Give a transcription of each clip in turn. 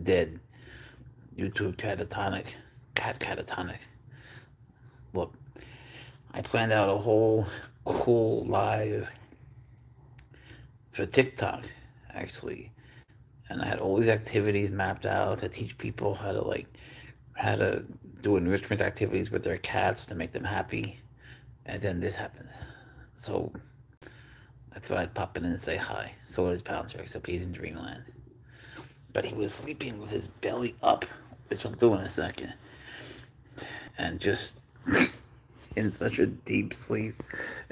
dead. YouTube catatonic. Look, I planned out a whole cool live for TikTok, actually. And I had all these activities mapped out to teach people how to do enrichment activities with their cats to make them happy. And then this happened. So I thought I'd pop in and say hi. So is Pouncer, except he's in dreamland. But he was sleeping with his belly up, which I'll do in a second, and just in such a deep sleep.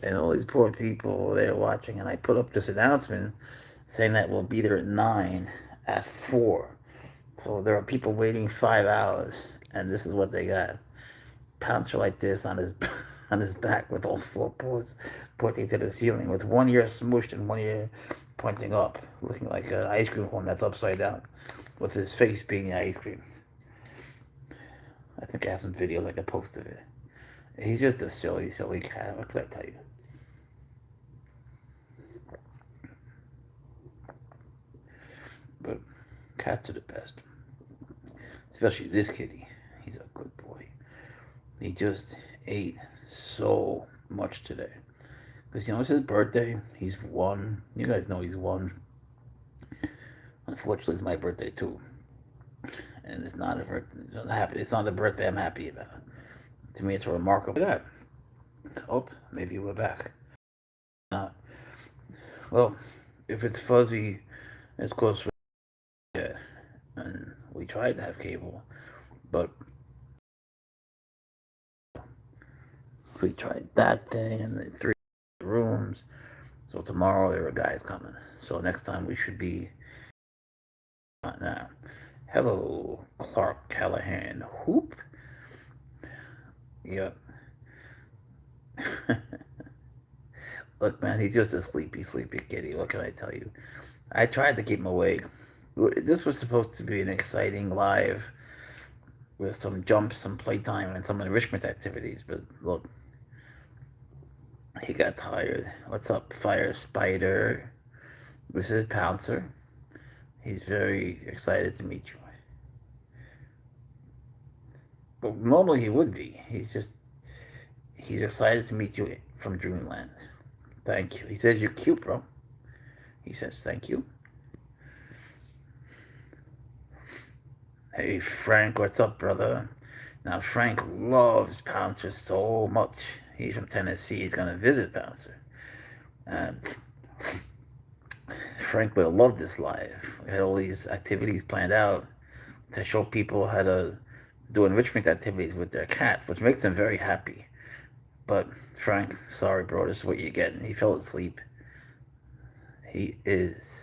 And all these poor people were there watching. And I put up this announcement saying that we'll be there at 9 at 4. So there are people waiting 5 hours, and this is what they got. Pouncer like this on his on his back with all four paws pointing to the ceiling, with one ear smooshed and one ear pointing up, looking like an ice cream cone that's upside down, with his face being the ice cream. I think I have some videos I could post of it. He's just a silly, silly cat. What could I tell you? But cats are the best, especially this kitty. He's a good boy. He just ate so much today. Because, it's his birthday. He's 1. You guys know he's 1. Unfortunately, it's my birthday, too. And it's not a birthday. It's not the birthday I'm happy about. To me, it's remarkable. That. Oh, maybe we're back. Not. Well, if it's fuzzy, it's close. Yeah. And we tried to have cable, but we tried that thing and the 3 rooms. So tomorrow there are guys coming. So next time we should be now. Hello, Clark Callahan. Whoop. Yep. Look, man, he's just a sleepy, sleepy kitty. What can I tell you? I tried to keep him awake. This was supposed to be an exciting live with some jumps, some playtime, and some enrichment activities. But look, he got tired. What's up, Fire Spider? This is Pouncer. He's very excited to meet you. But normally he would be. He's excited to meet you from Dreamland. Thank you. He says you're cute, bro. He says thank you. Hey, Frank, what's up, brother? Now, Frank loves Pouncer so much. He's from Tennessee. He's going to visit Pouncer. And Frank would have loved this live. We had all these activities planned out to show people how to do enrichment activities with their cats, which makes them very happy. But, Frank, sorry, bro, this is what you're getting. He fell asleep. He is.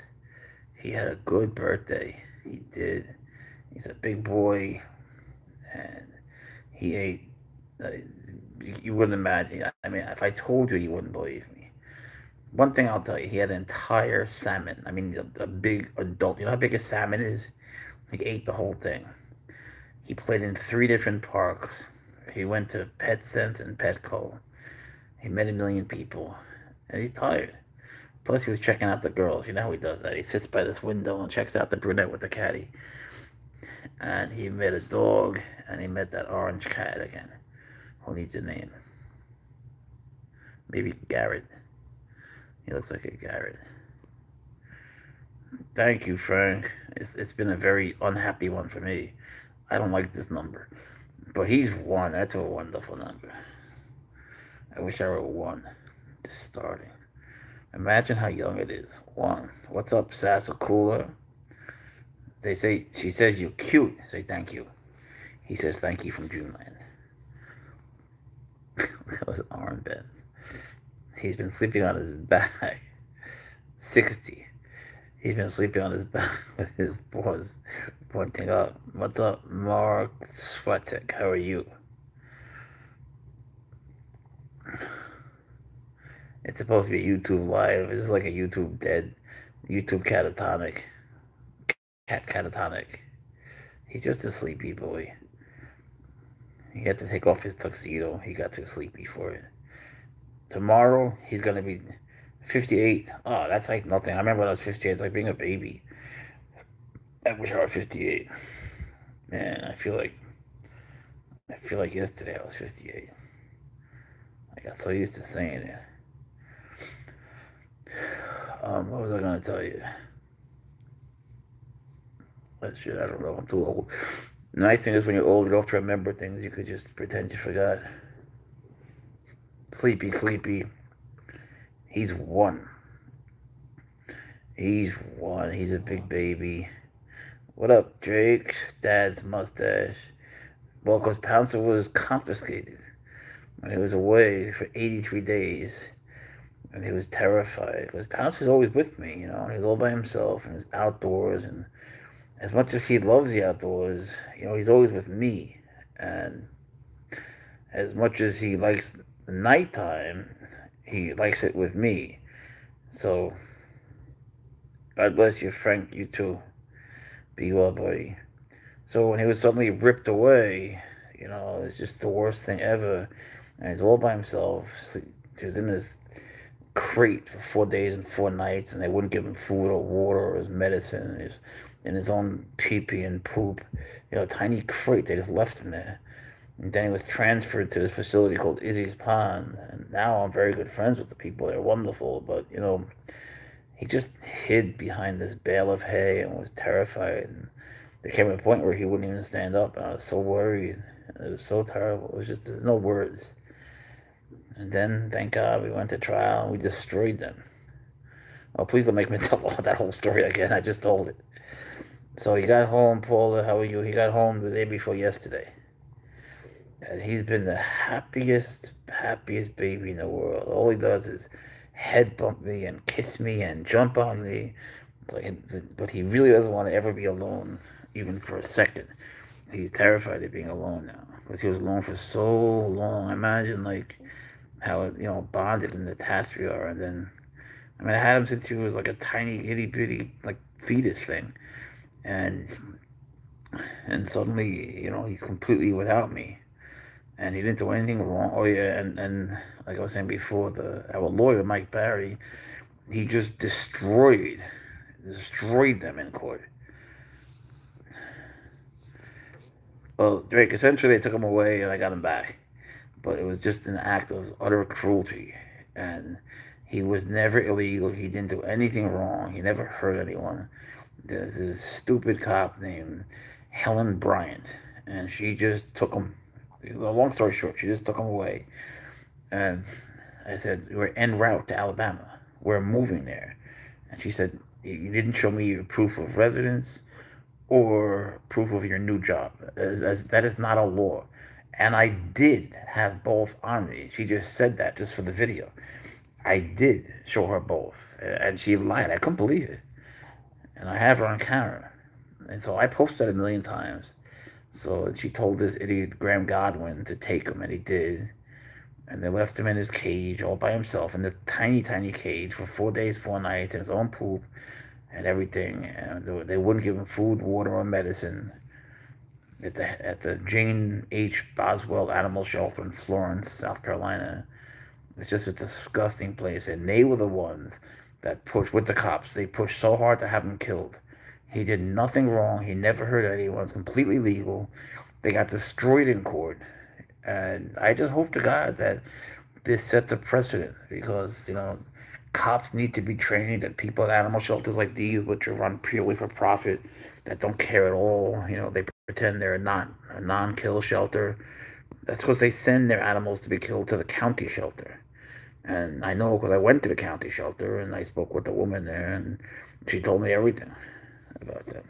He had a good birthday. He did. He's a big boy, and he ate. Uh, you wouldn't imagine. I mean, if I told you, you wouldn't believe me. One thing I'll tell you, he had an entire salmon. I mean, a big adult. You know how big a salmon is? He ate the whole thing. He played in 3 different parks. He went to PetSense and Petco. He met a million people, and he's tired. Plus, he was checking out the girls. You know how he does that? He sits by this window and checks out the brunette with the caddy. And he met a dog, and he met that orange cat again. Who needs a name? Maybe Garrett. He looks like a Garrett. Thank you, Frank. It's been a very unhappy one for me. I don't like this number. But he's 1. That's a wonderful number. I wish I were 1. Just starting. Imagine how young it is. 1. What's up, Sasakula? She says you're cute. Say thank you. He says thank you from Juneland. Look at his armbands. He's been sleeping on his back. 60. He's been sleeping on his back with his paws pointing up. What's up, Mark Swatek? How are you? It's supposed to be a YouTube live. This is like a YouTube dead. YouTube catatonic. Cat catatonic. He's just a sleepy boy. He had to take off his tuxedo. He got too sleepy for it. Tomorrow, he's going to be 58. Oh, that's like nothing. I remember when I was 58. It's like being a baby. I wish I was 58. Man, I feel like yesterday I was 58. I got so used to saying it. What was I gonna tell you? That shit, I don't know. I'm too old. The nice thing is when you're old, you don't have to remember things. You could just pretend you forgot. Sleepy, sleepy. He's one. He's one. He's a big baby. What up, Drake? Dad's mustache. Well, because Pouncer was confiscated when he was away for 83 days. And he was terrified because Pouncer's always with me, He's all by himself and he's outdoors. And as much as he loves the outdoors, he's always with me. And as much as he likes the nighttime, he likes it with me. So, God bless you, Frank. You too. Be well, buddy. So when he was suddenly ripped away, it's just the worst thing ever. And he's all by himself. He was in this crate for 4 days and 4 nights, and they wouldn't give him food or water or his medicine. And he's in his own pee-pee and poop. A tiny crate. They just left him there. And then he was transferred to this facility called Izzy's Pond. And now I'm very good friends with the people. They're wonderful. But, he just hid behind this bale of hay and was terrified. And there came a point where he wouldn't even stand up. And I was so worried. It was so terrible. It was just, there's no words. And then, thank God, we went to trial and we destroyed them. Oh, please don't make me tell that whole story again. I just told it. So he got home, Paula, how are you? He got home the day before yesterday. And he's been the happiest baby in the world. All he does is head bump me and kiss me and jump on me. But he really doesn't want to ever be alone, even for a second. He's terrified of being alone now because he was alone for so long. Imagine how bonded and attached we are. And then, I had him since he was like a tiny itty bitty fetus thing, and suddenly he's completely without me. And he didn't do anything wrong. Oh yeah, and like I was saying before, our lawyer Mike Barry, he just destroyed them in court. Well, Drake, essentially they took him away and I got him back, but it was just an act of utter cruelty. And he was never illegal. He didn't do anything wrong. He never hurt anyone. There's this stupid cop named Helen Bryant, and she just took him. Long story short, she just took him away. And I said, we're en route to Alabama. We're moving there. And she said, you didn't show me your proof of residence or proof of your new job. As that is not a law. And I did have both on me. She just said that just for the video. I did show her both. And she lied. I couldn't believe it. And I have her on camera. And so I posted 1,000,000 times. So she told this idiot Graham Godwin to take him, and he did. And they left him in his cage all by himself in the tiny, tiny cage for 4 days, 4 nights, in his own poop and everything. And they wouldn't give him food, water, or medicine at the Jane H. Boswell Animal Shelter in Florence, South Carolina. It's just a disgusting place. And they were the ones that pushed, with the cops, they pushed so hard to have him killed. He did nothing wrong. He never hurt anyone. It's completely legal. They got destroyed in court. And I just hope to God that this sets a precedent because, cops need to be trained, that people at animal shelters like these, which are run purely for profit, that don't care at all, they pretend they're not a non-kill shelter. That's because they send their animals to be killed to the county shelter. And I know because I went to the county shelter and I spoke with the woman there and she told me everything about that.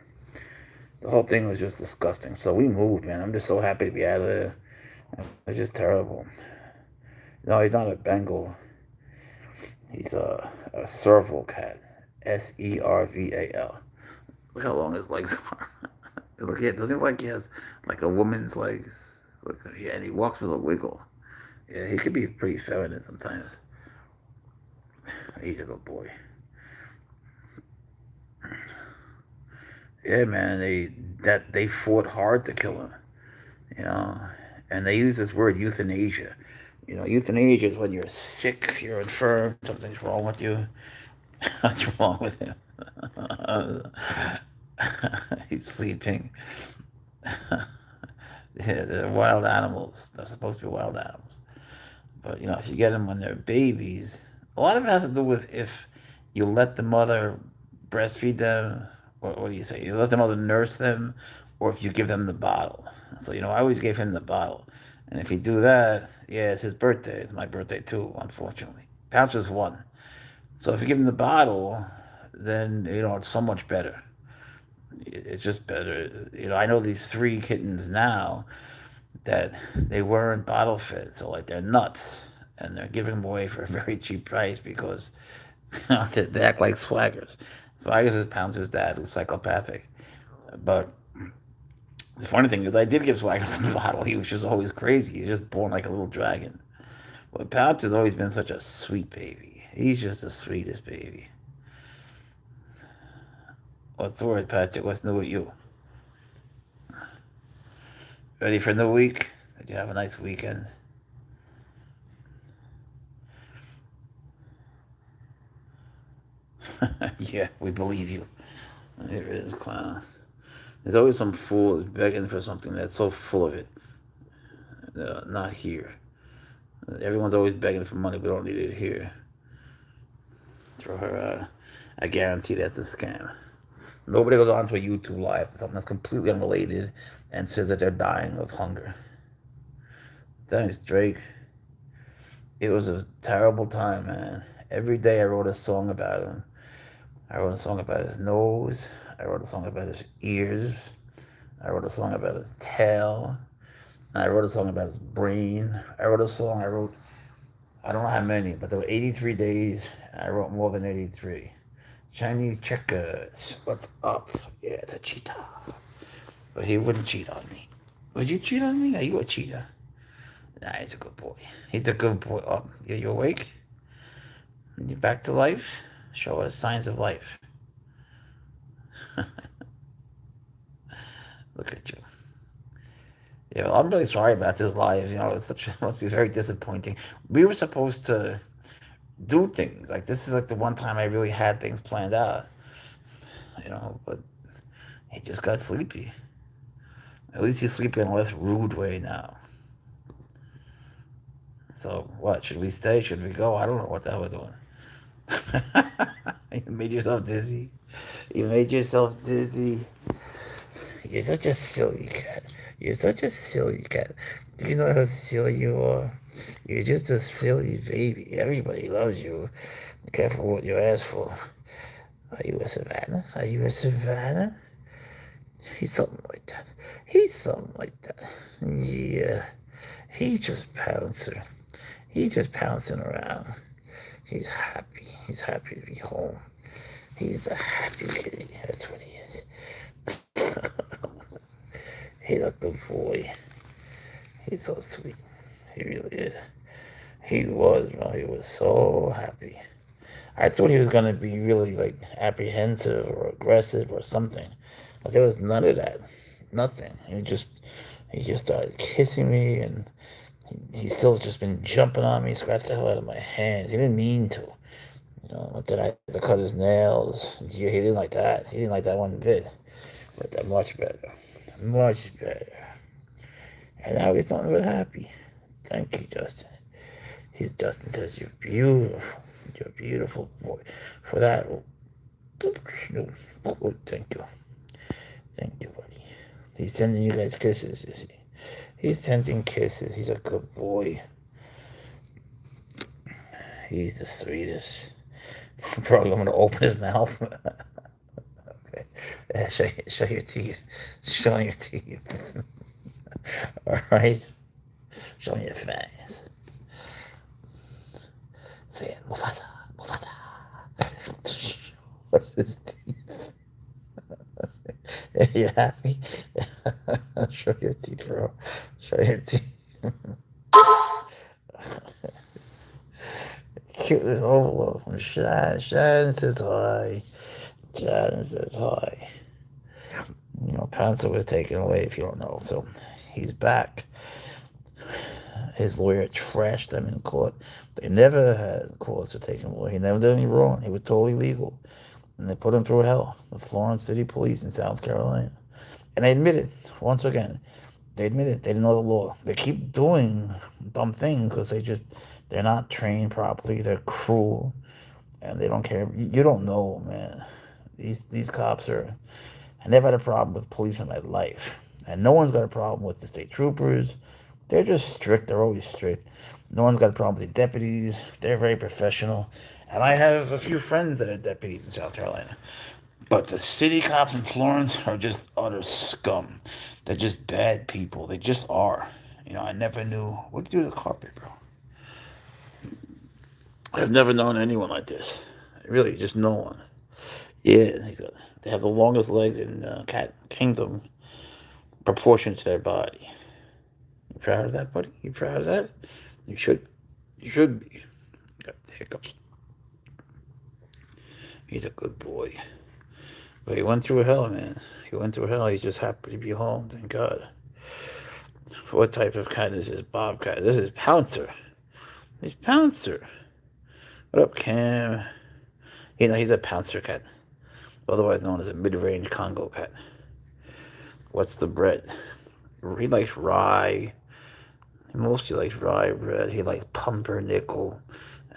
The whole thing was just disgusting. So we moved, man. I'm just so happy to be out of there. It's just terrible. No, he's not a Bengal. He's a serval cat. Serval. Look how long his legs are. Look, yeah, doesn't he he has like a woman's legs? Look, yeah, and he walks with a wiggle. Yeah, he could be pretty feminine sometimes. He's a good boy. Yeah, man, they fought hard to kill him, and they use this word euthanasia. Euthanasia is when you're sick, you're infirm, something's wrong with you. What's wrong with him? He's sleeping. Yeah, they're wild animals. They're supposed to be wild animals. But if you get them when they're babies, a lot of it has to do with if you let the mother breastfeed them, or what do you say? You let the mother nurse them, or if you give them the bottle. So I always gave him the bottle, and if you do that, yeah, it's his birthday. It's my birthday too, unfortunately. Pouncer's one. So if you give him the bottle, then it's so much better. It's just better. I know these three kittens now that they weren't bottle fed, so like they're nuts, and they're giving them away for a very cheap price because they act like swaggers. Swaggers is Pouncer's dad, who's psychopathic. But the funny thing is, I did give Swaggers a bottle. He was just always crazy. He's just born like a little dragon. But Pouncer's always been such a sweet baby. He's just the sweetest baby. What's the word, Patrick? What's new with you? Ready for the week? Did you have a nice weekend? Yeah, we believe you. Here it is, clown. There's always some fool that's begging for something that's so full of it. Not here. Everyone's always begging for money. We don't need it here. Throw her out. I guarantee that's a scam. Nobody goes onto a YouTube live to something that's completely unrelated and says that they're dying of hunger. Thanks, Drake. It was a terrible time, man. Every day I wrote a song about him. I wrote a song about his nose. I wrote a song about his ears. I wrote a song about his tail. And I wrote a song about his brain. I don't know how many, but there were 83 days. And I wrote more than 83. Chinese checkers. What's up? Yeah, it's a cheetah. But he wouldn't cheat on me. Would you cheat on me? Are you a cheater? Nah, he's a good boy. He's a good boy. Oh, yeah, you awake? You back to life? Show us signs of life. Look at you. Yeah, well, I'm really sorry about this live. It must be very disappointing. We were supposed to do things. Like, this is like the one time I really had things planned out. But he just got sleepy. At least he's sleeping in a less rude way now. So, what? Should we stay? Should we go? I don't know what the hell we're doing. You made yourself dizzy. You made yourself dizzy. You're such a silly cat. You're such a silly cat. Do you know how silly you are? You're just a silly baby. Everybody loves you. Careful what you ask for. Are you a savannah? Are you a savannah? He's something like that. He's something like that. Yeah. He's just Pouncer. He's just pouncing around. He's happy. He's happy to be home. He's a happy kitty. That's what he is. He's a good boy. He's so sweet. He really is. He was, bro. He was so happy. I thought he was gonna be really like apprehensive or aggressive or something, but there was none of that. Nothing. He just started kissing me, and he still just been jumping on me, scratched the hell out of my hands. He didn't mean to. But then I had to cut his nails. He didn't like that. He didn't like that one bit. But that much better. Much better. And now he's nothing but happy. Thank you, Justin. Justin says, you're beautiful. You're a beautiful boy. For that, thank you. Thank you, buddy. He's sending you guys kisses, you see. He's sending kisses. He's a good boy. He's the sweetest. Probably going to open his mouth. Okay. Yeah, show your teeth. Show your teeth. All right. Show me your fangs. Say it. Mufasa. Mufasa. What's his teeth? You happy? Show your teeth, bro. Show your teeth. Cute little envelope from Shad. Shad says hi. Shad says hi. Pouncer was taken away, if you don't know. So he's back. His lawyer trashed them in court. They never had cause to take him away. He never did anything wrong. He was totally legal. and they put him through hell. The Florence City Police in South Carolina. And they admit it, once again. They admit it. They didn't know the law. They keep doing dumb things because they're not trained properly. They're cruel, and they don't care. You don't know, man. These cops are. I never had a problem with police in my life, and no one's got a problem with the state troopers. They're just strict. They're always strict. No one's got a problem with the deputies. They're very professional, and I have a few friends that are deputies in South Carolina. But the city cops in Florence are just utter scum. They're just bad people. They just are. I never knew what to do to the carpet, bro. I've never known anyone like this. Really, just no one. Yeah, they have the longest legs in Cat Kingdom, proportionate to their body. You proud of that, buddy? You proud of that? You should. You should be. You got the hiccups. He's a good boy. But he went through hell, man. He went through hell. He's just happy to be home, thank God. What type of cat is this? Bobcat. This is Pouncer. He's Pouncer. What up, Cam? He's a Pouncer cat, otherwise known as a mid-range Congo cat. What's the bread? He likes rye. He mostly likes rye bread. He likes pumpernickel.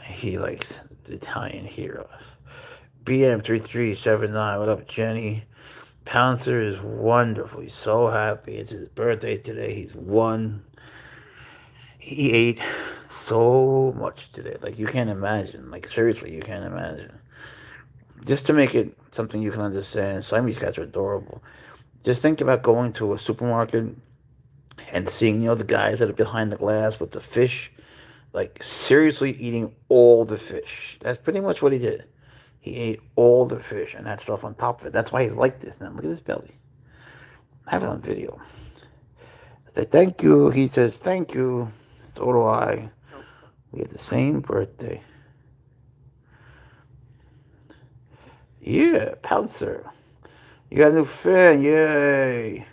He likes the Italian heroes. BM3379, what up, Jenny? Pouncer is wonderful. He's so happy. It's his birthday today. He's 1. He ate so much today. Like, you can't imagine. Like, seriously, you can't imagine. Just to make it something you can understand, Siamese cats are adorable. Just think about going to a supermarket and seeing, the guys that are behind the glass with the fish, like, seriously eating all the fish. That's pretty much what he did. He ate all the fish and that stuff on top of it. That's why he's like this now. Look at his belly. I have it on video. I say, thank you. He says, thank you. So do I. We have the same birthday. Yeah, Pouncer. You got a new fan. Yay.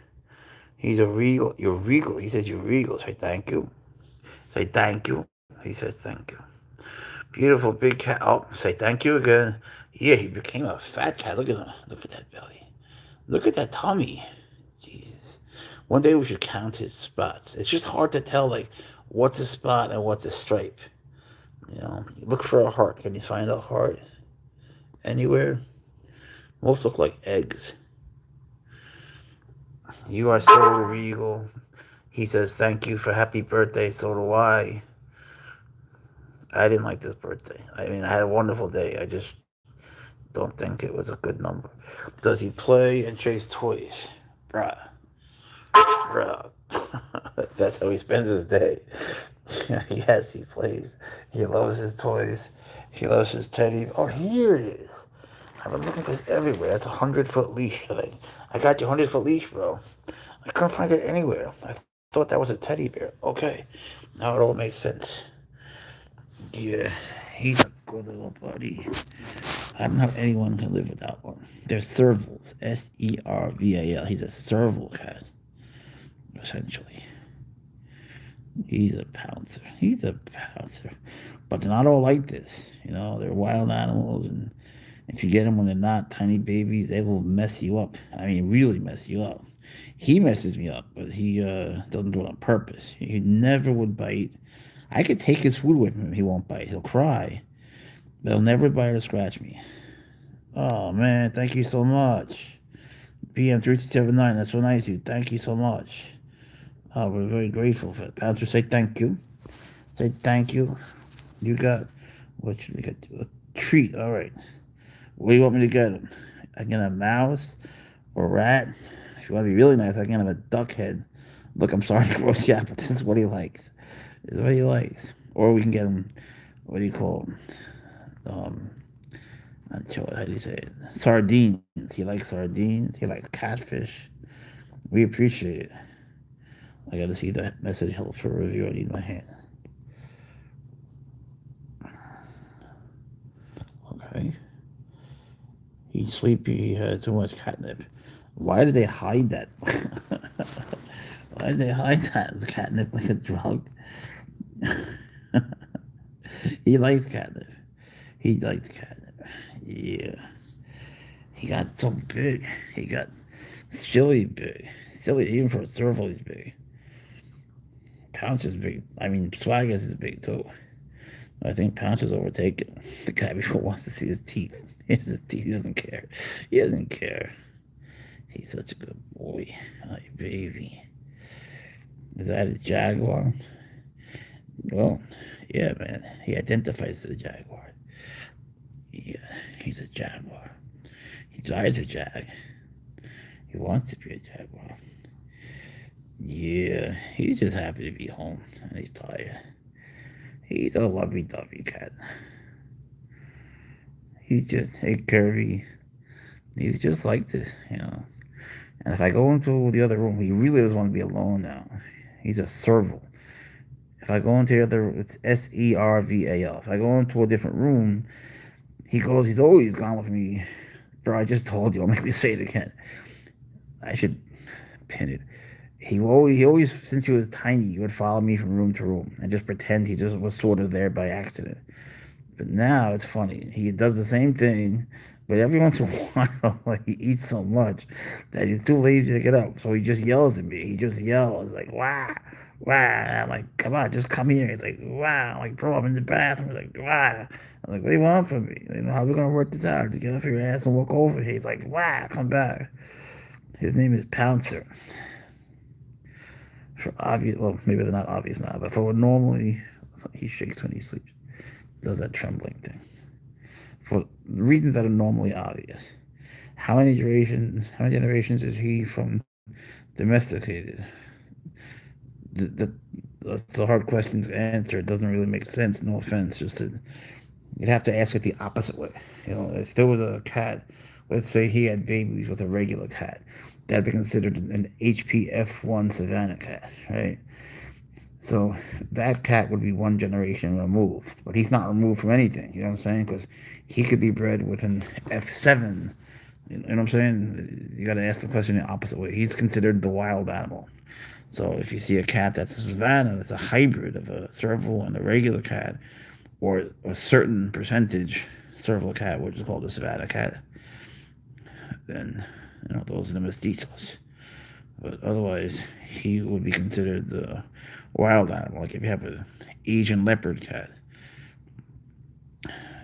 He's a regal. You're regal. He says you're regal. Say thank you. Say thank you. He says thank you. Beautiful big cat. Oh, say thank you again. Yeah, he became a fat cat. Look at him. Look at that belly. Look at that tummy. Jesus. One day we should count his spots. It's just hard to tell, like, what's a spot and what's a stripe. Look for a heart. Can you find a heart anywhere? Most look like eggs. You are so regal. He says thank you for happy birthday. So do I. I didn't like this birthday. I mean, I had a wonderful day. I just don't think it was a good number. Does he play and chase toys? Bruh. That's how he spends his day. Yes, he plays. He loves his toys. He loves his teddy. Oh, here it is. I've been looking for this everywhere. That's a 100-foot leash. I got your 100-foot leash, bro. I couldn't find it anywhere. I thought that was a teddy bear. Okay. Now it all makes sense. Yeah, he's a good little buddy. I don't know how anyone can live without one. They're servals. Serval. He's a serval cat, essentially. He's a pouncer. But they're not all like this. They're wild animals, and if you get them when they're not tiny babies, they will mess you up. I mean, really mess you up. He messes me up, but he doesn't do it on purpose. He never would bite. I could take his food away from him. He won't bite. He'll cry, but he'll never bite or scratch me. Oh, man, thank you so much. PM3279, that's so nice of you. Thank you so much. Oh, we're very grateful for it. Pouncer, say thank you. Say thank you. You got, what should we get? A treat, all right. What do you want me to get him? I can get a mouse or a rat. If you want to be really nice, I can have a duck head. Look, I'm sorry to gross you out, but this is what he likes. Or we can get him, what do you call them? Not sure how do you say it. Sardines. He likes sardines. He likes catfish. We appreciate it. I gotta see that message held for review. I need my hand. Okay. He's sleepy. He had too much catnip. Why did they hide that? Why did they hide that? Is catnip like a drug? He likes catnip. Yeah. He got so big. He got silly big. Silly, even for a serval, he's big. Pouncer's big. I mean, Swagger's is big too. I think Pouncer's overtaken. The guy before wants to see his teeth. Here's his teeth. He doesn't care. He doesn't care. He's such a good boy. Oh, baby. Is that a jaguar? Well, yeah, man. He identifies as a jaguar. Yeah, he's a jaguar. He drives a jag. He wants to be a jaguar. Yeah, he's just happy to be home and he's tired. He's a lovey-dovey cat. He's just, hey, Kirby. He's just like this, you know. And if I go into the other room, he really doesn't want to be alone now. He's a serval. If I go into the other, it's Serval. If I go into a different room, he goes, he's always gone with me. Bro, I just told you, I'll make me say it again. I should pin it. He always, since he was tiny, he would follow me from room to room and just pretend he just was sort of there by accident. But now it's funny. He does the same thing, but every once in a while, like, he eats so much that he's too lazy to get up. So he just yells at me. He just yells like, "Wow, wow!" I'm like, "Come on, just come here." He's like, "Wow!" I'm like, "Bro, I'm in the bathroom." He's like, "Wow!" I'm like, "What do you want from me? You know, how are we gonna work this out? To get off your ass and walk over here." He's like, "Wow, come back." His name is Pouncer. For obvious, well, maybe they're not obvious now, but for what normally he shakes when he sleeps, does that trembling thing. For reasons that are normally obvious. How many generations is he from domesticated? The, that's a hard question to answer. It doesn't really make sense. No offense. Just that you'd have to ask it the opposite way. You know, if there was a cat, let's say he had babies with a regular cat, that'd be considered an HPF1 Savannah cat, right? So that cat would be one generation removed, but he's not removed from anything. You know what I'm saying? Because he could be bred with an F7. You know what I'm saying? You got to ask the question the opposite way. He's considered the wild animal. So if you see a cat that's a Savannah, that's a hybrid of a serval and a regular cat, or a certain percentage serval cat, which is called a Savannah cat, then those are the mestizos. But otherwise, he would be considered the wild animal. Like if you have an Asian leopard cat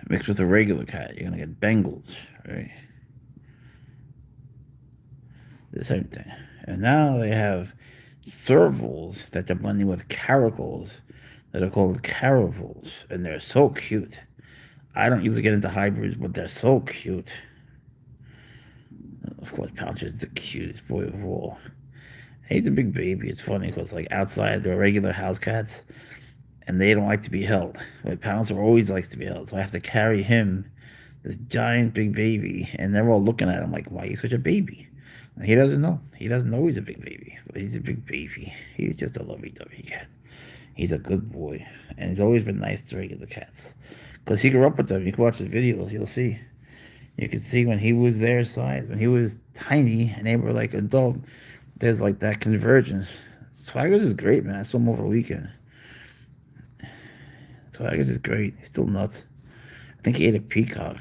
mixed with a regular cat, you're gonna get Bengals, right? The same thing. And now they have servals that they're blending with caracals that are called caravals, and they're so cute. I don't usually get into hybrids, but they're so cute. Of course, Poucher is the cutest boy of all. He's a big baby. It's funny because, like, outside, they're regular house cats, and they don't like to be held. But Pouncer always likes to be held, so I have to carry him, this giant big baby, and they're all looking at him like, "Why are you such a baby?" And he doesn't know. He doesn't know he's a big baby, but he's a big baby. He's just a lovey-dovey cat. He's a good boy, and he's always been nice to regular cats because he grew up with them. You can watch the videos, you'll see. You can see when he was their size, when he was tiny, and they were like adult. There's like that convergence. Swaggers is great, man. I saw him over the weekend. Swaggers is great. He's still nuts. I think he ate a peacock.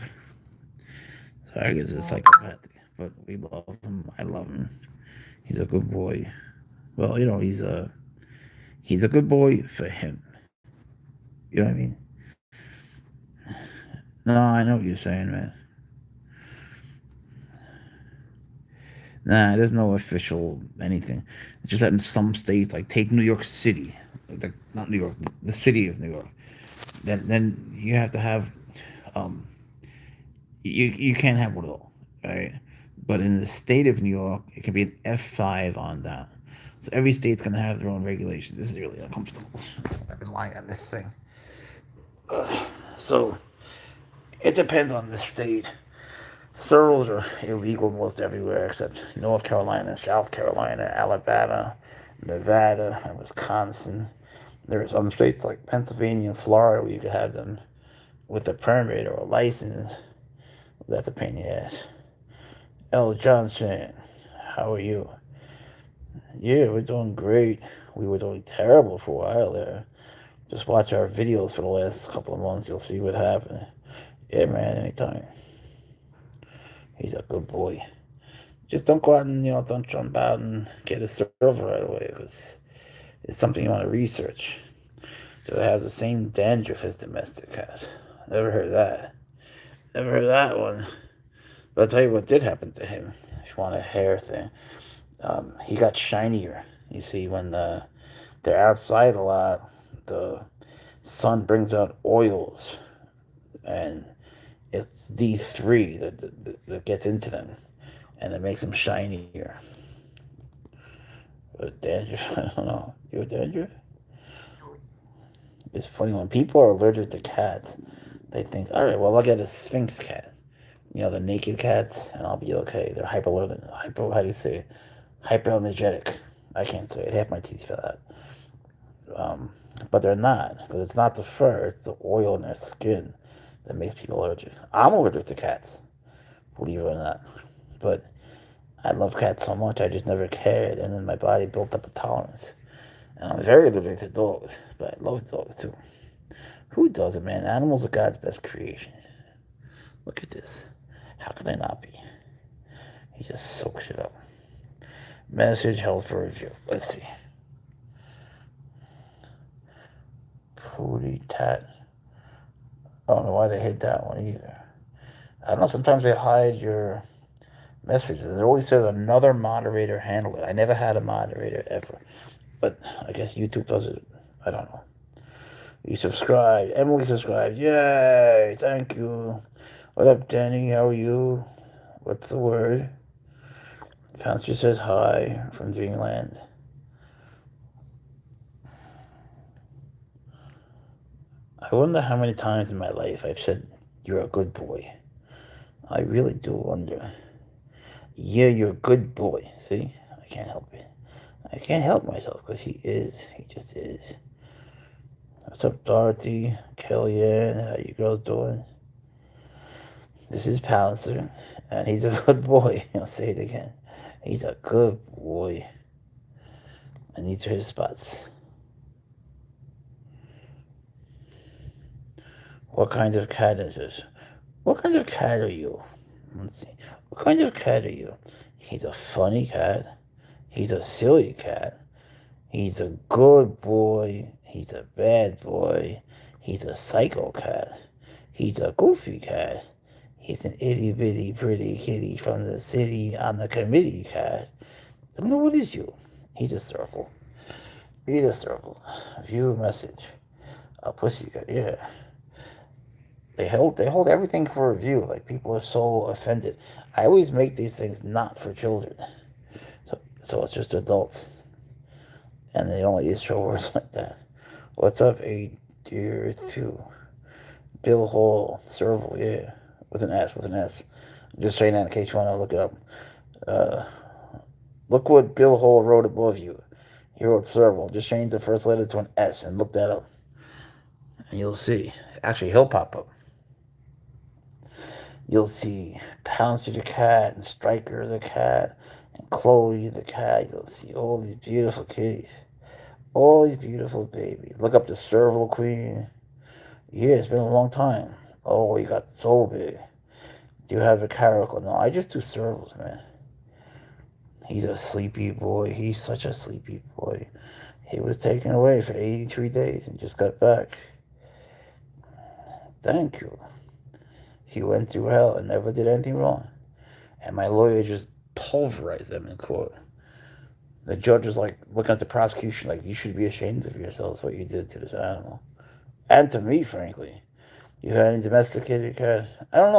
Swaggers is psychopathic, but we love him. I love him. He's a good boy. Well, he's a good boy for him. You know what I mean? No, I know what you're saying, man. Nah, there's no official anything. It's just that in some states, like take New York City, like not New York, the city of New York. Then you have to have, um, you can't have one of all, right? But in the state of New York, it can be an F5 on down. So every state's gonna have their own regulations. This is really uncomfortable. I've been lying on this thing. So it depends on the state. Servals are illegal most everywhere except North Carolina, South Carolina, Alabama, Nevada, and Wisconsin. There are some states like Pennsylvania and Florida where you could have them with a permit or a license. That's a pain in the ass. L. Johnson, how are you? Yeah, we're doing great. We were doing terrible for a while there. Just watch our videos for the last couple of months. You'll see what happened. Yeah, man, anytime. He's a good boy. Just don't go out and, don't jump out and get a serval right away because it's something you want to research. Do it have the same dandruff as domestic cat? Never heard of that. Never heard of that one. But I'll tell you what did happen to him. If you want a hair thing, he got shinier. You see, when they're outside a lot, the sun brings out oils, and it's D3 that gets into them, and it makes them shinier. But dandruff, I don't know. You have dandruff? It's funny when people are allergic to cats, they think, all right, well, I'll get a Sphinx cat. The naked cats, and I'll be okay. They're how do you say it? Hypoenergetic. I can't say it. Half my teeth fell out. Um, but they're not, because it's not the fur, it's the oil in their skin that makes people allergic. I'm allergic to cats, believe it or not. But I love cats so much, I just never cared, and then my body built up a tolerance. And I'm very allergic to dogs, but I love dogs too. Who doesn't, man? Animals are God's best creation. Look at this. How could they not be? He just soaks it up. Message held for review. Let's see. Pooty tat. I don't know why they hate that one either. I don't know. Sometimes they hide your messages. It always says another moderator handled it. I never had a moderator ever. But I guess YouTube does it. I don't know. You subscribed. Emily subscribed. Yay! Thank you. What up, Danny? How are you? What's the word? Pouncer says hi from Dreamland. I wonder how many times in my life I've said, you're a good boy. I really do wonder. Yeah, you're a good boy. See? I can't help it. I can't help myself because he is. He just is. What's up, Dorothy? Kellyanne? How you girls doing? This is Pouncer, and he's a good boy. I'll say it again. He's a good boy. And these are his spots. What kind of cat is this? What kind of cat are you? Let's see. What kind of cat are you? He's a funny cat. He's a silly cat. He's a good boy. He's a bad boy. He's a psycho cat. He's a goofy cat. He's an itty bitty pretty kitty from the city on the committee cat. I don't know what is you. He's a serval. He's a serval. View message. A pussy cat. Yeah. They hold everything for review. Like people are so offended. I always make these things not for children. So it's just adults. And they don't use show words like that. What's up, a dear two? Bill Hall, Serval, yeah. With an S, with an S. I'm just saying that in case you want to look it up. Uh, look what Bill Hall wrote above you. He wrote Serval. Just change the first letter to an S and look that up. And you'll see. Actually, he'll pop up. You'll see Pouncer the Cat and Striker the Cat and Chloe the Cat. You'll see all these beautiful kitties. All these beautiful babies. Look up the Serval Queen. Yeah, it's been a long time. Oh, he got so big. Do you have a caracal? No, I just do servals, man. He's a sleepy boy. He's such a sleepy boy. He was taken away for 83 days and just got back. Thank you. He went through hell and never did anything wrong. And my lawyer just pulverized them in court. The judge was like looking at the prosecution like, you should be ashamed of yourselves what you did to this animal. And to me, frankly. You had any domesticated cat? I don't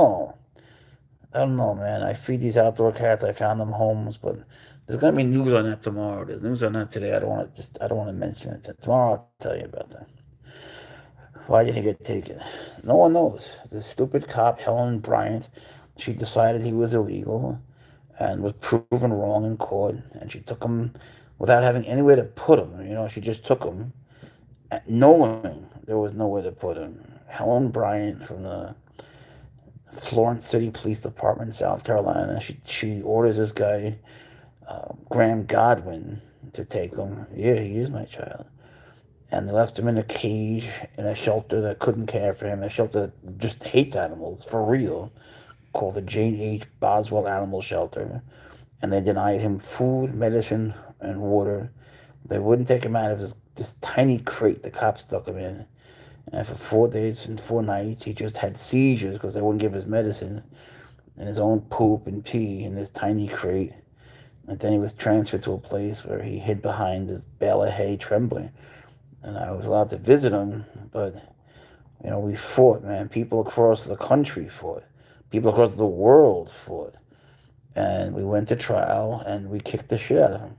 know, man. I feed these outdoor cats. I found them homes, but there's gonna be news on that tomorrow. There's news on that today. I don't want to mention it. Tomorrow I'll tell you about that. Why did he get taken? No one knows. The stupid cop, Helen Bryant, she decided he was illegal and was proven wrong in court, and she took him without having anywhere to put him. She just took him, knowing there was nowhere to put him. Helen Bryant from the Florence City Police Department, South Carolina. She orders this guy, Graham Godwin, to take him. Yeah, he is my child. And they left him in a cage in a shelter that couldn't care for him, a shelter that just hates animals, for real. called the Jane H. Boswell Animal Shelter, and they denied him food, medicine, and water. They wouldn't take him out of this tiny crate the cops stuck him in. And for 4 days and 4 nights, he just had seizures because they wouldn't give his medicine and his own poop and pee in this tiny crate. And then he was transferred to a place where he hid behind this bale of hay trembling. And I was allowed to visit him, but, we fought, man. People across the country fought. People across the world fought. And we went to trial, and we kicked the shit out of him.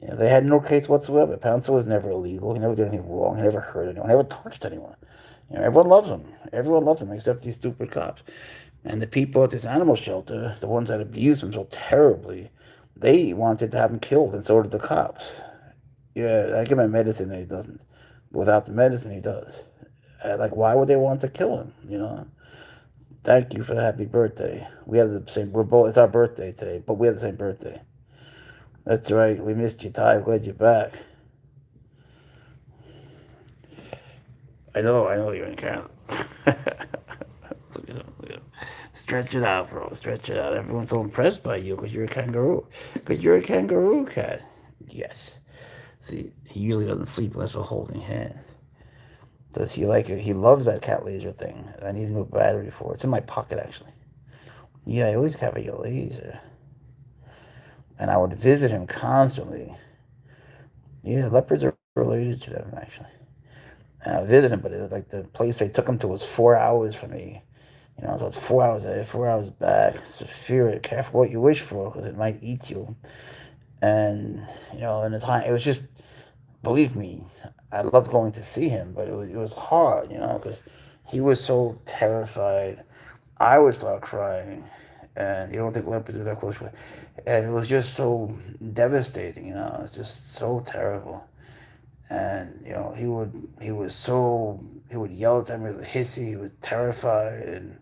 They had no case whatsoever. Pouncer was never illegal. He never did anything wrong. He never hurt anyone. He never touched anyone. Everyone loves him. Everyone loves him except these stupid cops. And the people at this animal shelter, the ones that abused him so terribly, they wanted to have him killed, and so did the cops. Yeah, I give him medicine and he doesn't. Without the medicine, he does. Like, why would they want to kill him? Thank you for the happy birthday. We have the same. It's our birthday today, but we have the same birthday. That's right. We missed you, Ty. Glad you're back. I know you're in Canada. Look at him. Stretch it out, bro. Stretch it out. Everyone's so impressed by you because you're a kangaroo. Because you're a kangaroo cat. Yes. See, he usually doesn't sleep unless we're holding hands. Does he like it? He loves that cat laser thing. I need a new battery for it. It's in my pocket, actually. Yeah, I always carry a laser. And I would visit him constantly. Yeah, leopards are related to them, actually. And I would visit him, but it was like the place they took him to was 4 hours from me. So it's 4 hours there, 4 hours back. So fear it. Careful what you wish for, because it might eat you. And, in the time, it was just, believe me, I loved going to see him, but it was hard, because he was so terrified. I would start crying, and you don't think leopards are that close. And it was just so devastating, it's just so terrible. And, he would yell at them, he was hissy, he was terrified, and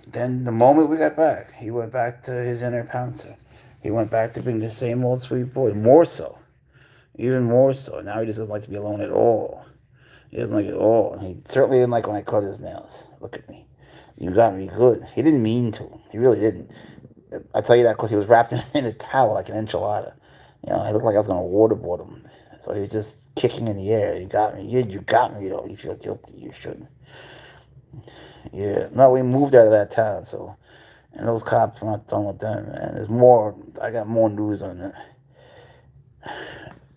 then the moment we got back, he went back to his inner Pouncer. He went back to being the same old sweet boy, more so. Even more so. Now he just doesn't like to be alone at all. He doesn't like it at all. He certainly didn't like when I cut his nails. Look at me. You got me good. He didn't mean to. He really didn't. I tell you that because he was wrapped in a towel like an enchilada. I looked like I was going to waterboard him. So he was just kicking in the air. You got me. You got me, though. You feel guilty. You shouldn't. Yeah. No, we moved out of that town, so... And those cops, we're not done with them, man. There's more... I got more news on that.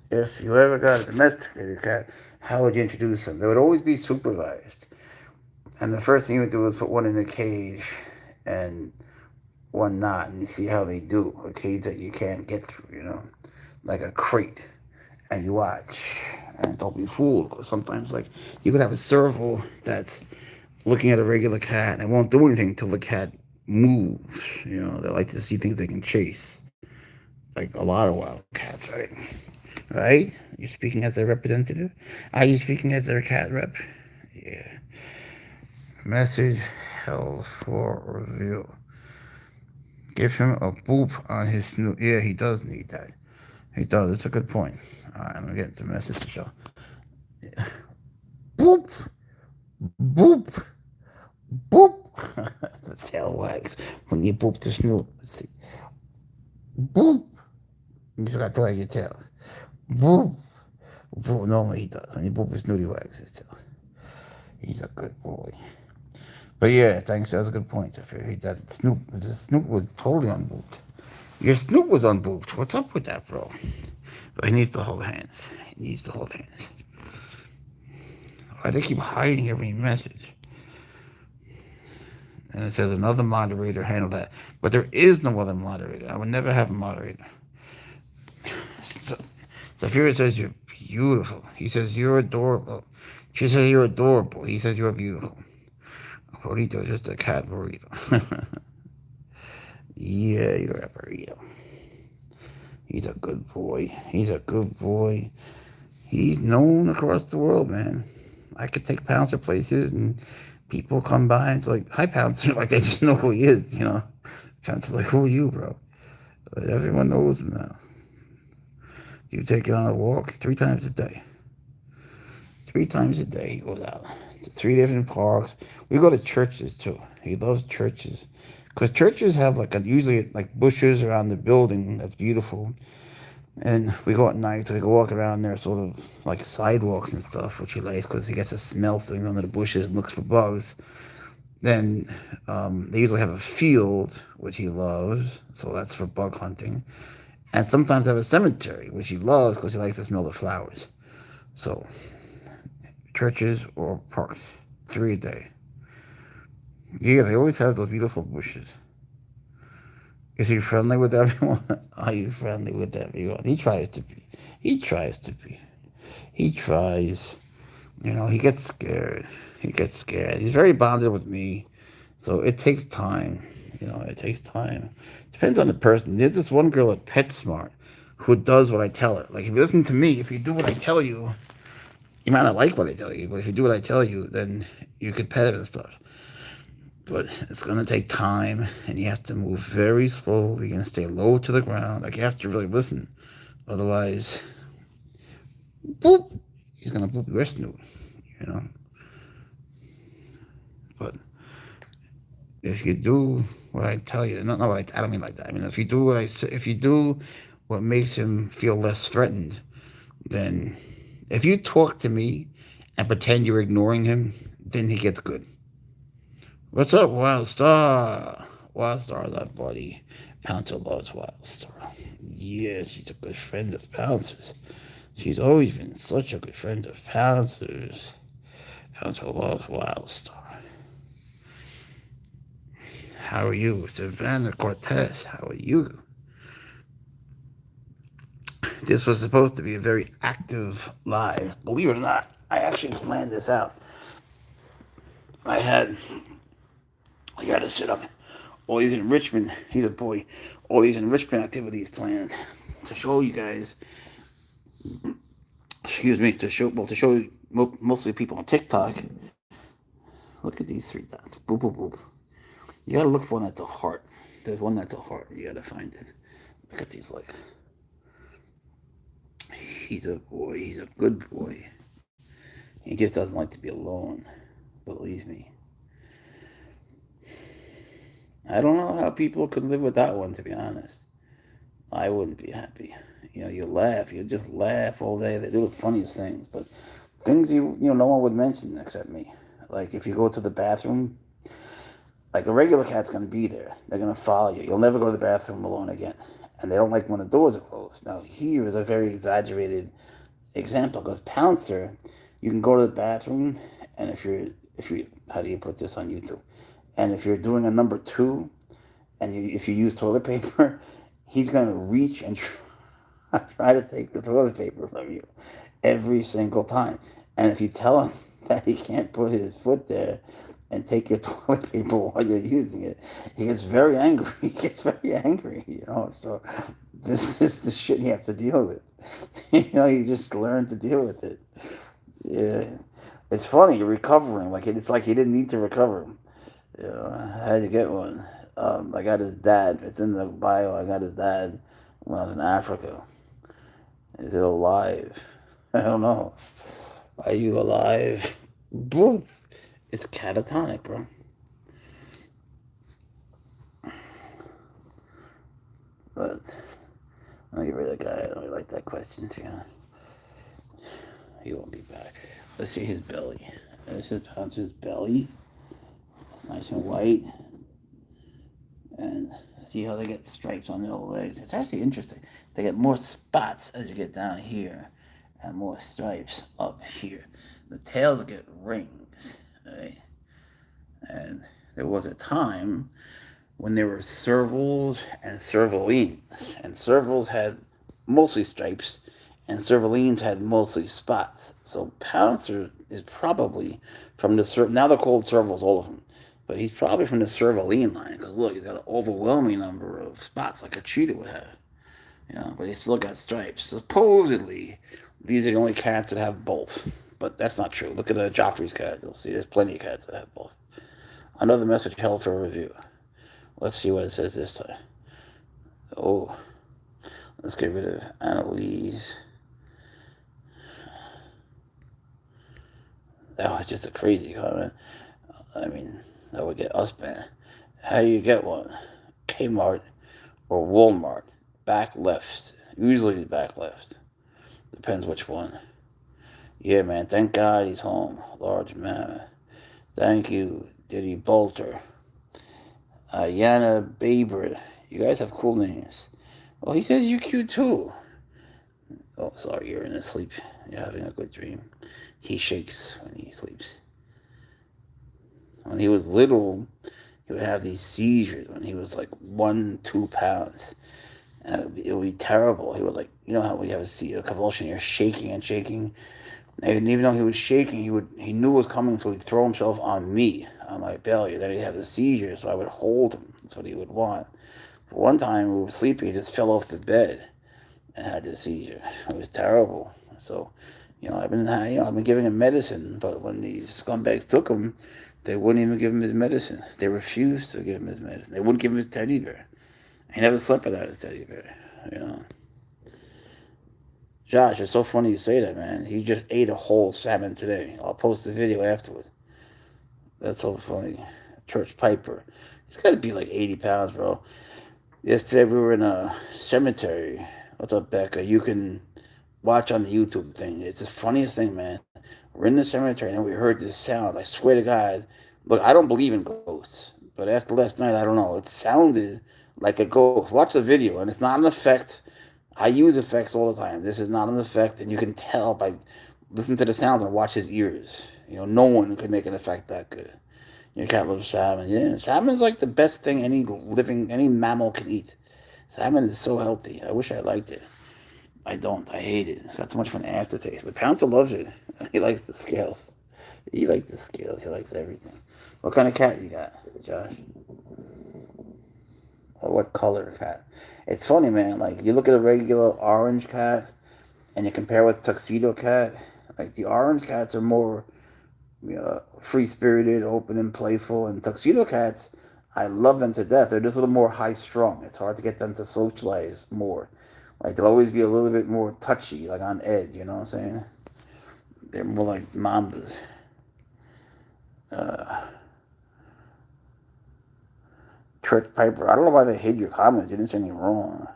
If you ever got a domesticated cat, how would you introduce them? They would always be supervised. And the first thing you would do is put one in a cage and one not, and you see how they do. A cage that you can't get through, like a crate. And you watch. And don't be fooled, because sometimes, you could have a serval that's looking at a regular cat and won't do anything till the cat moves. They like to see things they can chase. Like a lot of wild cats, right? Right? You speaking as their representative? Are you speaking as their cat rep? Yeah. Message held for review. Give him a boop on his snoot. Yeah, he does need that. He does. It's a good point. All right, I'm going to get the message to show. Yeah. Boop. Boop. Boop. The tail wags when you boop the snoot. Let's see. Boop. You forgot to wag your tail. Boop. Boop. Normally he does. When you boop his snoot, he wags his tail. He's a good boy. But yeah, thanks. That was a good point. The snoot was totally unbooped. Your snoot was unbooped. What's up with that, bro? But he needs to hold hands. Why do they keep hiding every message? And it says another moderator handled that. But there is no other moderator. I would never have a moderator. Zafira says you're beautiful. He says you're adorable. She says you're adorable. He says you're beautiful. Burrito is just a cat burrito. Yeah, you're a burrito. He's a good boy. He's known across the world, man. I could take Pouncer places and people come by and it's like, hi, Pouncer. Like, they just know who he is, Pouncer's like, who are you, bro? But everyone knows him now. You take it on a walk 3 times a day. 3 times a day he goes out. three different parks. We go to churches too. He loves churches, because churches have like usually like bushes around the building. That's beautiful. And we go at night, so we can walk around there, sort of like sidewalks and stuff, which he likes because he gets to smell things under the bushes and looks for bugs. Then they usually have a field, which he loves, so that's for bug hunting. And sometimes they have a cemetery, which he loves because he likes to smell the flowers. So, churches or parks, three a day. Yeah, they always have those beautiful bushes. Is he friendly with everyone? Are you friendly with everyone? He tries to be. He tries to be. He tries. He gets scared. He gets scared. He's very bonded with me. So it takes time. It takes time. Depends on the person. There's this one girl at PetSmart who does what I tell her. Like, if you listen to me, if you do what I tell you, you might not like what I tell you, but if you do what I tell you, then you could pet it and stuff. But it's going to take time, and you have to move very slowly. You're going to stay low to the ground. Like, you have to really listen. Otherwise, boop, he's going to boop your snoot, you know. But if you do what I tell you, not what I don't mean like that. I mean, if you do if you do what makes him feel less threatened, then if you talk to me and pretend you're ignoring him, then he gets good. What's up, Wild Star? Wild Star, that buddy. Pouncer loves Wild Star. Yeah, she's a good friend of Pouncer's. She's always been such a good friend of Pouncer's. Pouncer loves Wild Star. How are you, Savannah Cortez? How are you? This was supposed to be a very active live. Believe it or not, I actually planned this out. I got to sit up. All these enrichment, he's a boy, all these enrichment activities planned to show you guys, excuse me, to show mostly people on TikTok. Look at these three dots. Boop, boop, boop. You gotta look for one that's a heart. There's one that's a heart. You gotta find it. Look at these legs. He's a boy. He's a good boy. He just doesn't like to be alone. Believe me. I don't know how people could live with that one, to be honest. I wouldn't be happy. You laugh. You just laugh all day. They do the funniest things, but things no one would mention except me. Like if you go to the bathroom, like a regular cat's gonna be there. They're gonna follow you. You'll never go to the bathroom alone again. And they don't like when the doors are closed. Now here is a very exaggerated example because Pouncer, you can go to the bathroom, and if you how do you put this on YouTube? And if you're doing a number two, and if you use toilet paper, he's gonna reach and try to take the toilet paper from you every single time. And if you tell him that he can't put his foot there and take your toilet paper while you're using it, he gets very angry. He gets very angry. So this is the shit you have to deal with. You just learn to deal with it. Yeah. It's funny, you're recovering. It's like he didn't need to recover. I had to get one. I got his dad. It's in the bio. I got his dad when I was in Africa. Is it alive? I don't know. Are you alive? Boom. It's catatonic, bro. But I'll get rid of the guy. I don't really like that question, to be honest. He won't be back. Let's see his belly. This is Pouncer's belly. It's nice and white. And see how they get stripes on their legs. It's actually interesting. They get more spots as you get down here and more stripes up here. The tails get rings, right? And there was a time when there were servals and servalines. And servals had mostly stripes and servalines had mostly spots. So Pouncer is probably from the now they're called servals, all of them. But he's probably from the servaline line, because look, he's got an overwhelming number of spots like a cheetah would have. But he's still got stripes. Supposedly, these are the only cats that have both. But that's not true. Look at Joffrey's cat. You'll see there's plenty of cats that have both. Another message held for review. Let's see what it says this time. Oh, let's get rid of Annalise. That was just a crazy comment. I mean, that would get us banned. How do you get one? Kmart or Walmart? Back left. Usually back left. Depends which one. Yeah, man. Thank God he's home. Large man. Thank you, Diddy Bolter. Yana Baber. You guys have cool names. Oh, he says you cute too. Oh, sorry, you're in a sleep. You're having a good dream. He shakes when he sleeps. When he was little, he would have these seizures when he was like 1, 2 pounds. It would be terrible. He would like, you know how when you have a convulsion, you're shaking and shaking. And even though he was shaking, he knew it was coming, so he'd throw himself on me, on my belly. Then he'd have the seizure, so I would hold him. That's what he would want. But one time we were sleeping, he just fell off the bed and had the seizure. It was terrible. So, I've been giving him medicine, but when these scumbags took him, they wouldn't even give him his medicine. They refused to give him his medicine. They wouldn't give him his teddy bear. He never slept without his teddy bear. You know. Josh, it's so funny you say that, man. He just ate a whole salmon today. I'll post the video afterwards. That's so funny. Church Piper. He's got to be like 80 pounds, bro. Yesterday we were in a cemetery. What's up, Becca? You can watch on the YouTube thing. It's the funniest thing, man. We're in the cemetery and we heard this sound. I swear to God. Look, I don't believe in ghosts. But after last night, I don't know. It sounded like a ghost. Watch the video, and it's not an effect. I use effects all the time. This is not an effect, and you can tell by listen to the sounds and watch his ears. No one can make an effect that good. Your cat loves salmon. Yeah, salmon is like the best thing any mammal can eat. Salmon is so healthy. I wish I liked it. I don't. I hate it. It's got too much of an aftertaste. But Pouncer loves it. He likes the scales. He likes the scales. He likes everything. What kind of cat you got, Josh? Or what color cat? It's funny, man. Like, you look at a regular orange cat and you compare with tuxedo cat. Like, the orange cats are more free spirited, open, and playful. And tuxedo cats, I love them to death. They're just a little more high strung. It's hard to get them to socialize more. Like, they'll always be a little bit more touchy, like on edge, you know what I'm saying? They're more like mambas. Uh, Church Piper. I don't know why they hid your comments. You didn't say anything wrong.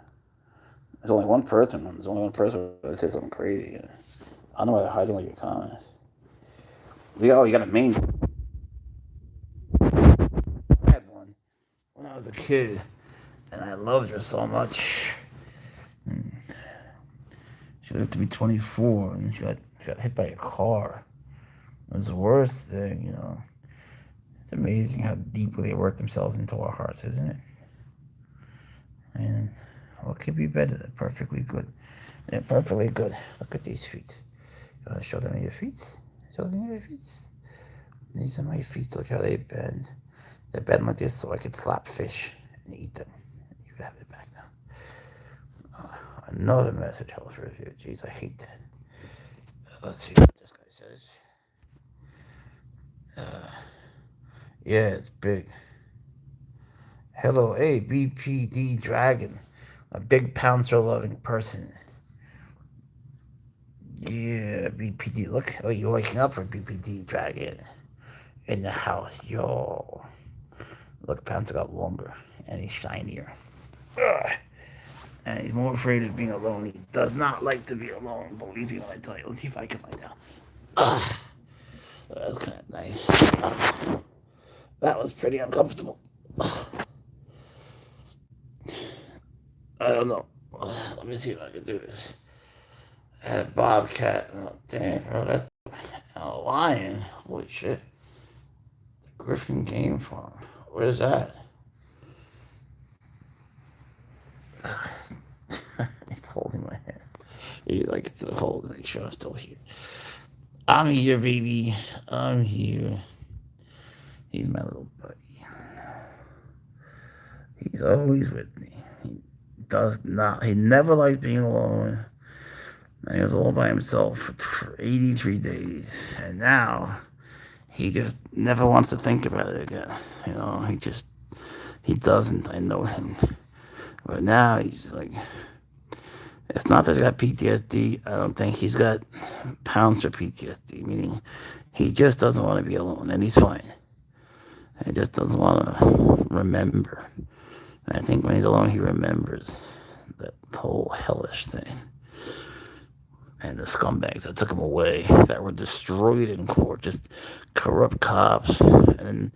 There's only one person. There's only one person that said something crazy. I don't know why they're hiding all your comments. Oh, you got a main. I had one when I was a kid, and I loved her so much. She lived to be 24, and she got hit by a car. It was the worst thing. It's amazing how deeply they work themselves into our hearts, isn't it? And what could be better than perfectly good? Yeah, perfectly good. Look at these feet. You want to show them your feet? Show them your feet. These are my feet. Look how they bend. They bend like this so I could slap fish and eat them. You can have it back now. Another message held for you. Jeez, I hate that. Let's see what this guy says. Yeah, it's big. Hello, hey, BPD Dragon. A big Pouncer loving person. Yeah, BPD. Look, you're waking up for BPD Dragon. In the house, yo. Look, Pouncer got longer, and he's shinier. Ugh. And he's more afraid of being alone. He does not like to be alone, believe me when I tell you. Let's see if I can lie down. Ugh. That's kind of nice. That was pretty uncomfortable. I don't know. Let me see if I can do this. I had a bobcat. Oh, dang. Oh, that's a lion. Holy shit. The Griffin Game Farm. Where's that? He's holding my hand. He's like, still holding, make sure I'm still here. I'm here, baby. I'm here. He's my little buddy. He's always with me. He never liked being alone. And he was all by himself for 83 days. And now, he just never wants to think about it again. He doesn't. I know him. But now he's like, it's not that he's got PTSD. I don't think he's got Pouncer PTSD, meaning He just doesn't want to be alone, and he's fine. He just doesn't want to remember. And I think when he's alone, he remembers that whole hellish thing. And the scumbags that took him away, that were destroyed in court, just corrupt cops. And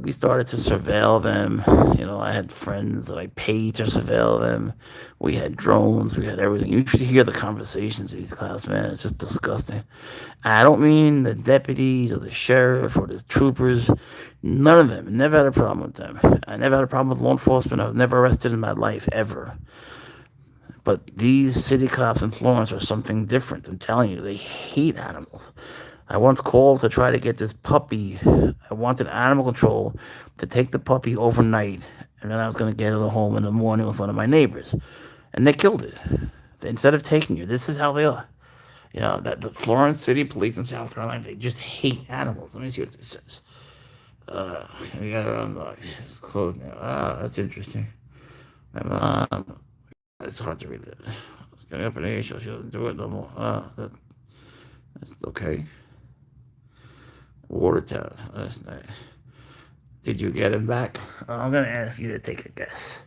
we started to surveil them. I had friends that I paid to surveil them. We had drones, we had everything. You should hear the conversations of these cops, man. It's just disgusting. I don't mean the deputies or the sheriff or the troopers. None of them. Never had a problem with them. I never had a problem with law enforcement. I was never arrested in my life, ever. But these city cops in Florence are something different. I'm telling you, they hate animals. I once called to try to get this puppy. I wanted animal control to take the puppy overnight, and then I was going to get her home in the morning with one of my neighbors. And they killed it. Instead of taking her, this is how they are. That the Florence City Police in South Carolina, they just hate animals. Let me see what this says. You got her on dogs. It's closed now. That's interesting. It's hard to read it. It's getting up in age, so she doesn't do it no more. That's okay. Water tower. That's nice. Did you get him back? I'm going to ask you to take a guess.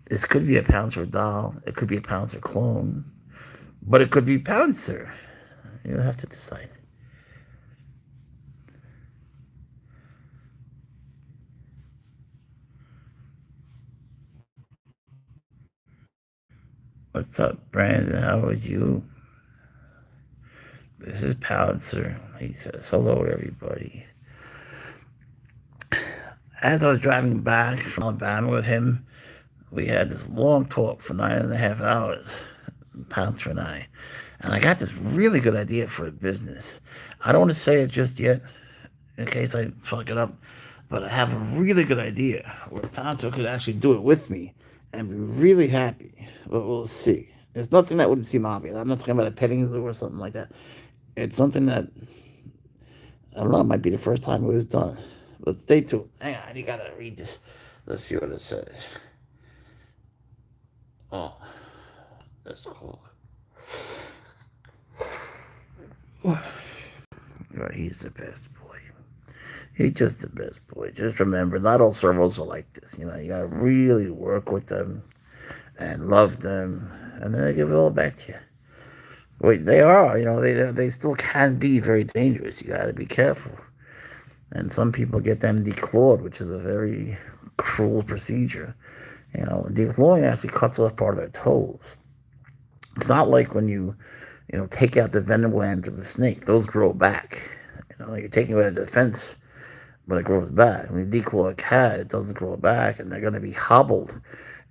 This could be a Pouncer doll. It could be a Pouncer clone. But it could be Pouncer. You'll have to decide. What's up, Brandon? How is you? This is Pouncer. He says, hello, everybody. As I was driving back from Alabama with him, we had this long talk for 9.5 hours, Pouncer and I. And I got this really good idea for a business. I don't want to say it just yet, in case I fuck it up, but I have a really good idea where Pouncer could actually do it with me and be really happy. But we'll see. It's nothing that would seem obvious. I'm not talking about a petting zoo or something like that. It's something that, I don't know, it might be the first time it was done. But stay tuned. Hang on, you gotta read this. Let's see what it says. Oh, that's cool. Right, he's the best boy. He's just the best boy. Just remember, not all servals are like this. You gotta really work with them and love them, and then they give it all back to you. Wait, they are. They still can be very dangerous. You gotta be careful. And some people get them declawed, which is a very cruel procedure. Declawing actually cuts off part of their toes. It's not like when you take out the venom glands of a snake; those grow back. You're taking away the defense, but it grows back. When you declaw a cat, it doesn't grow back, and they're going to be hobbled,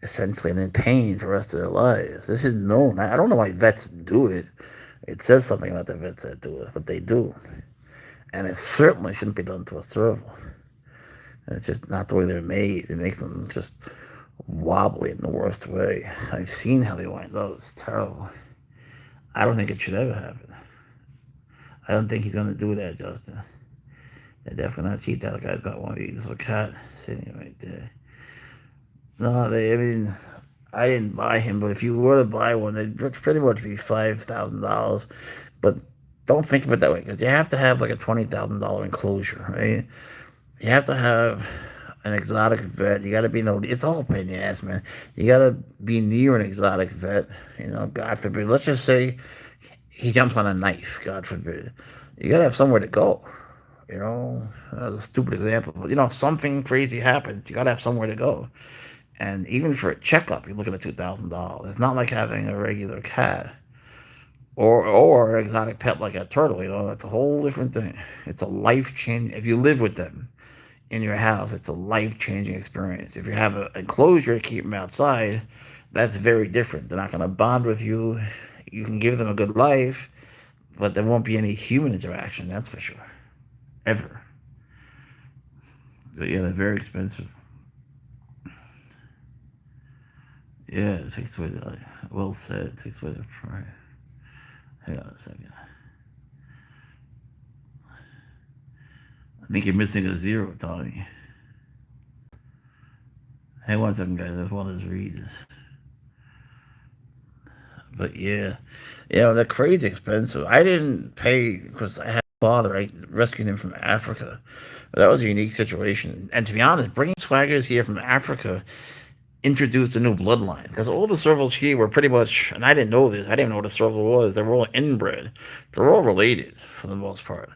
essentially, and in pain for the rest of their lives. This is known. I don't know why vets do it. It says something about the vets that do it, but they do. And it certainly shouldn't be done to a serval. It's just not the way they're made. It makes them just wobbly in the worst way. I've seen how they wind up. It's terrible. I don't think it should ever happen. I don't think he's going to do that, Justin. They're definitely not cheap. That guy's got one beautiful cat sitting right there. No, I didn't buy him, but if you were to buy one, they'd pretty much be $5,000. But don't think of it that way, because you have to have like a $20,000 enclosure, right? You have to have an exotic vet. You got to be it's all pain in the ass, man. You got to be near an exotic vet. God forbid. Let's just say he jumps on a knife. God forbid. You got to have somewhere to go. That was a stupid example, but if something crazy happens, you got to have somewhere to go. And even for a checkup, you're looking at $2,000. It's not like having a regular cat or an exotic pet like a turtle. That's a whole different thing. It's a life change. If you live with them in your house, it's a life-changing experience. If you have an enclosure to keep them outside, that's very different. They're not going to bond with you. You can give them a good life, but there won't be any human interaction, that's for sure. Ever. But yeah, they're very expensive. Yeah, it takes away the, well said, it takes away the price. Hang on a second. I think you're missing a zero, Tommy. Hang on 1 second, guys. I just want to read this. But yeah, they're crazy expensive. I didn't pay because I had a father. I rescued him from Africa. But that was a unique situation. And to be honest, bringing swaggers here from Africa introduced a new bloodline because all the servals here were pretty much, and I didn't know this. I didn't know what a serval was. They were all inbred. They're all related for the most part.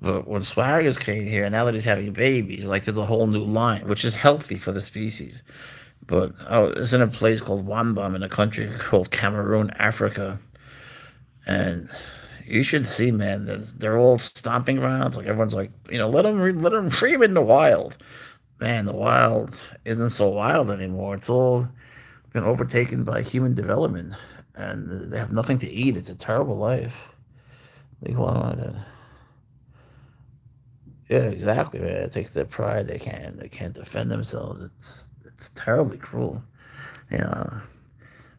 But when swaggers came here, now that he's having babies, like there's a whole new line, which is healthy for the species. But I was in a place called Wambam in a country called Cameroon, Africa, and you should see, man. They're all stomping around. Like everyone's like, let them free them in the wild. Man, the wild isn't so wild anymore. It's all been overtaken by human development, and they have nothing to eat. It's a terrible life. They want to, yeah, exactly, man. It takes their pride. They can't defend themselves. It's terribly cruel. You know,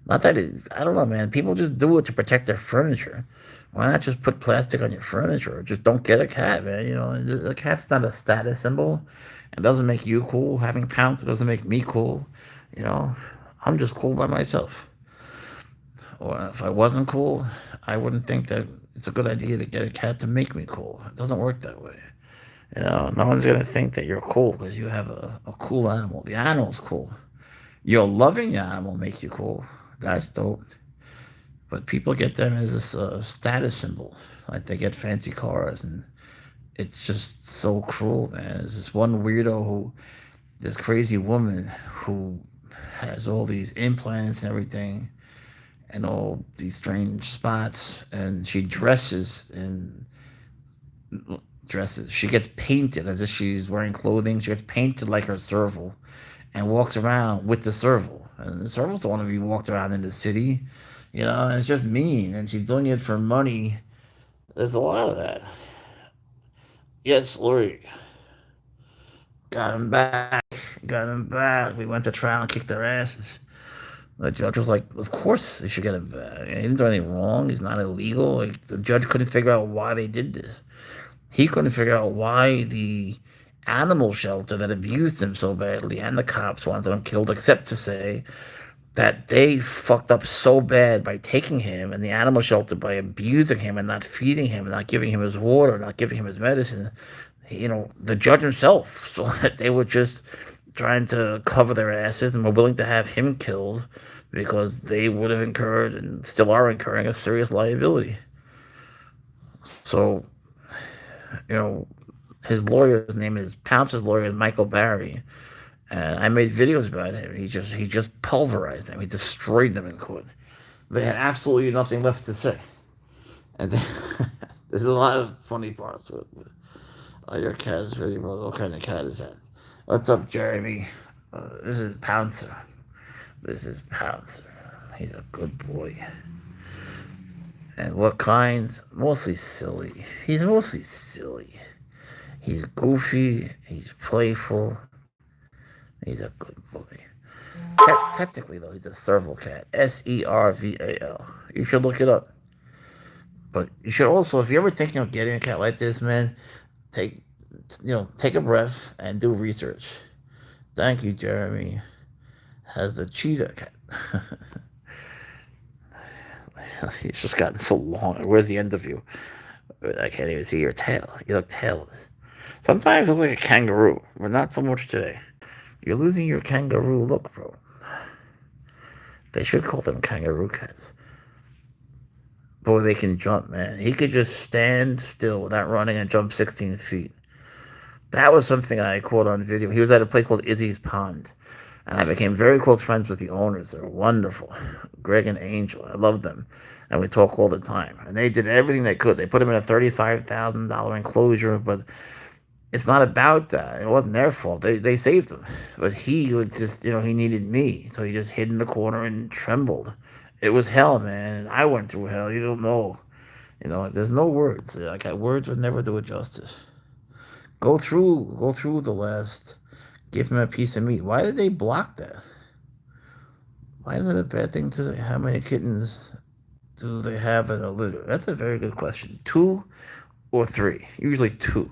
not that it's, I don't know, man. People just do it to protect their furniture. Why not just put plastic on your furniture? Or just don't get a cat, man. A cat's not a status symbol. It doesn't make you cool. Having Pouncer doesn't make me cool. You know, I'm just cool by myself. Or if I wasn't cool, I wouldn't think that it's a good idea to get a cat to make me cool. It doesn't work that way. No one's gonna think that you're cool because you have a cool animal. The animal's cool. Your loving animal makes you cool. That's dope. But people get them as a status symbol. Like they get fancy cars, and it's just so cruel, man. There's this one weirdo this crazy woman who has all these implants and everything, and all these strange spots, and she dresses. She gets painted as if she's wearing clothing. She gets painted like her serval, and walks around with the serval. And the servals don't want to be walked around in the city, and it's just mean. And she's doing it for money. There's a lot of that. Yes, Lori, got him back. Got him back. We went to trial and kicked their asses. The judge was like, "Of course they should get him back. He didn't do anything wrong. He's not illegal." Like, the judge couldn't figure out why they did this. He couldn't figure out why the animal shelter that abused him so badly and the cops wanted him killed, except to say that they fucked up so bad by taking him and the animal shelter by abusing him and not feeding him and not giving him his water, not giving him his medicine. The judge himself saw that they were just trying to cover their asses and were willing to have him killed because they would have incurred and still are incurring a serious liability. So, you know, his lawyer's name is Pouncer's lawyer is Michael Barry, and I made videos about him. He just pulverized them. He destroyed them in court. They had absolutely nothing left to say. And there's a lot of funny parts with your cat is really wrong. What kind of cat is that? What's up, Jeremy? This is Pouncer. This is Pouncer. He's a good boy. And what kinds? Mostly silly. He's mostly silly. He's goofy. He's playful. He's a good boy. Technically, though, he's a serval cat. Serval. You should look it up. But you should also, if you're ever thinking of getting a cat like this, man, take take a breath and do research. Thank you, Jeremy. Has the cheetah cat. He's just gotten so long. Where's the end of you? I can't even see your tail. You look tailless. Sometimes it looks like a kangaroo, but not so much today. You're losing your kangaroo look, bro. They should call them kangaroo cats. Boy, they can jump, man. He could just stand still without running and jump 16 feet. That was something I caught on video. He was at a place called Izzy's Pond. And I became very close friends with the owners. They're wonderful. Greg and Angel. I love them. And we talk all the time. And they did everything they could. They put him in a $35,000 enclosure, but it's not about that. It wasn't their fault. They saved him. But he was just, he needed me. So he just hid in the corner and trembled. It was hell, man. And I went through hell. You don't know. There's no words. Like, words would never do it justice. Go through the last. Give him a piece of meat. Why did they block that? Why is it a bad thing to say? How many kittens do they have in a litter? That's a very good question. 2 or 3. Usually 2.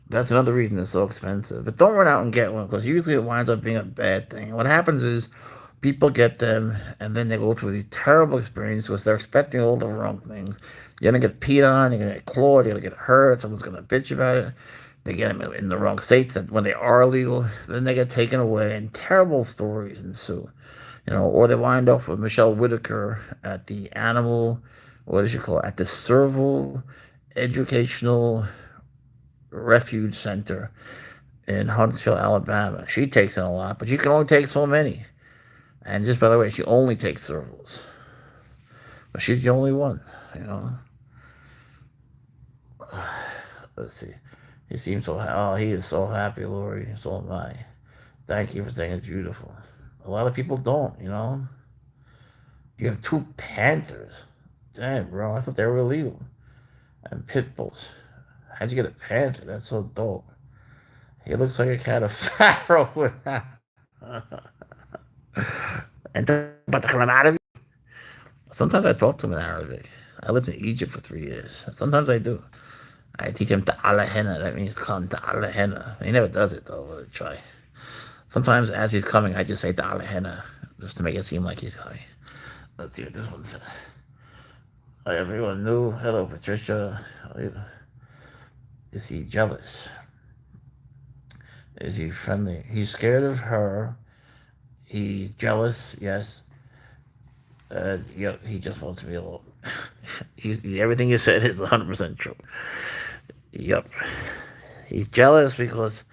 That's another reason they're so expensive. But don't run out and get one because usually it winds up being a bad thing. What happens is people get them, and then they go through these terrible experiences because they're expecting all the wrong things. You're gonna get peed on, you're gonna get clawed, you're gonna get hurt, someone's gonna bitch about it. They get them in the wrong states, that when they are illegal, then they get taken away, and terrible stories ensue. Or they wind up with Michelle Whitaker at the animal, what did you call it, at the Serval Educational Refuge Center in Huntsville, Alabama. She takes in a lot, but you can only take so many. And just by the way, she only takes servals. But she's the only one, you know. Let's see. He seems so he is so happy, Lori. So am I. Thank you for saying it's beautiful. A lot of people don't. You have two panthers. Damn, bro. I thought they were illegal. And pit bulls. How'd you get a panther? That's so dope. He looks like a cat of Pharaoh with that. And about the Arabic. Sometimes I talk to him in Arabic. I lived in Egypt for 3 years. Sometimes I do. I teach him ta'ala henna. That means come ta'ala henna. He never does it though. But I try. Sometimes as he's coming, I just say ta'ala henna just to make it seem like he's coming. Let's see what this one says. Hi, everyone new. Hello, Patricia. Is he jealous? Is he friendly? He's scared of her. He's jealous, yes. He just wants to be alone. Everything you said is 100% true. Yep. He's jealous because,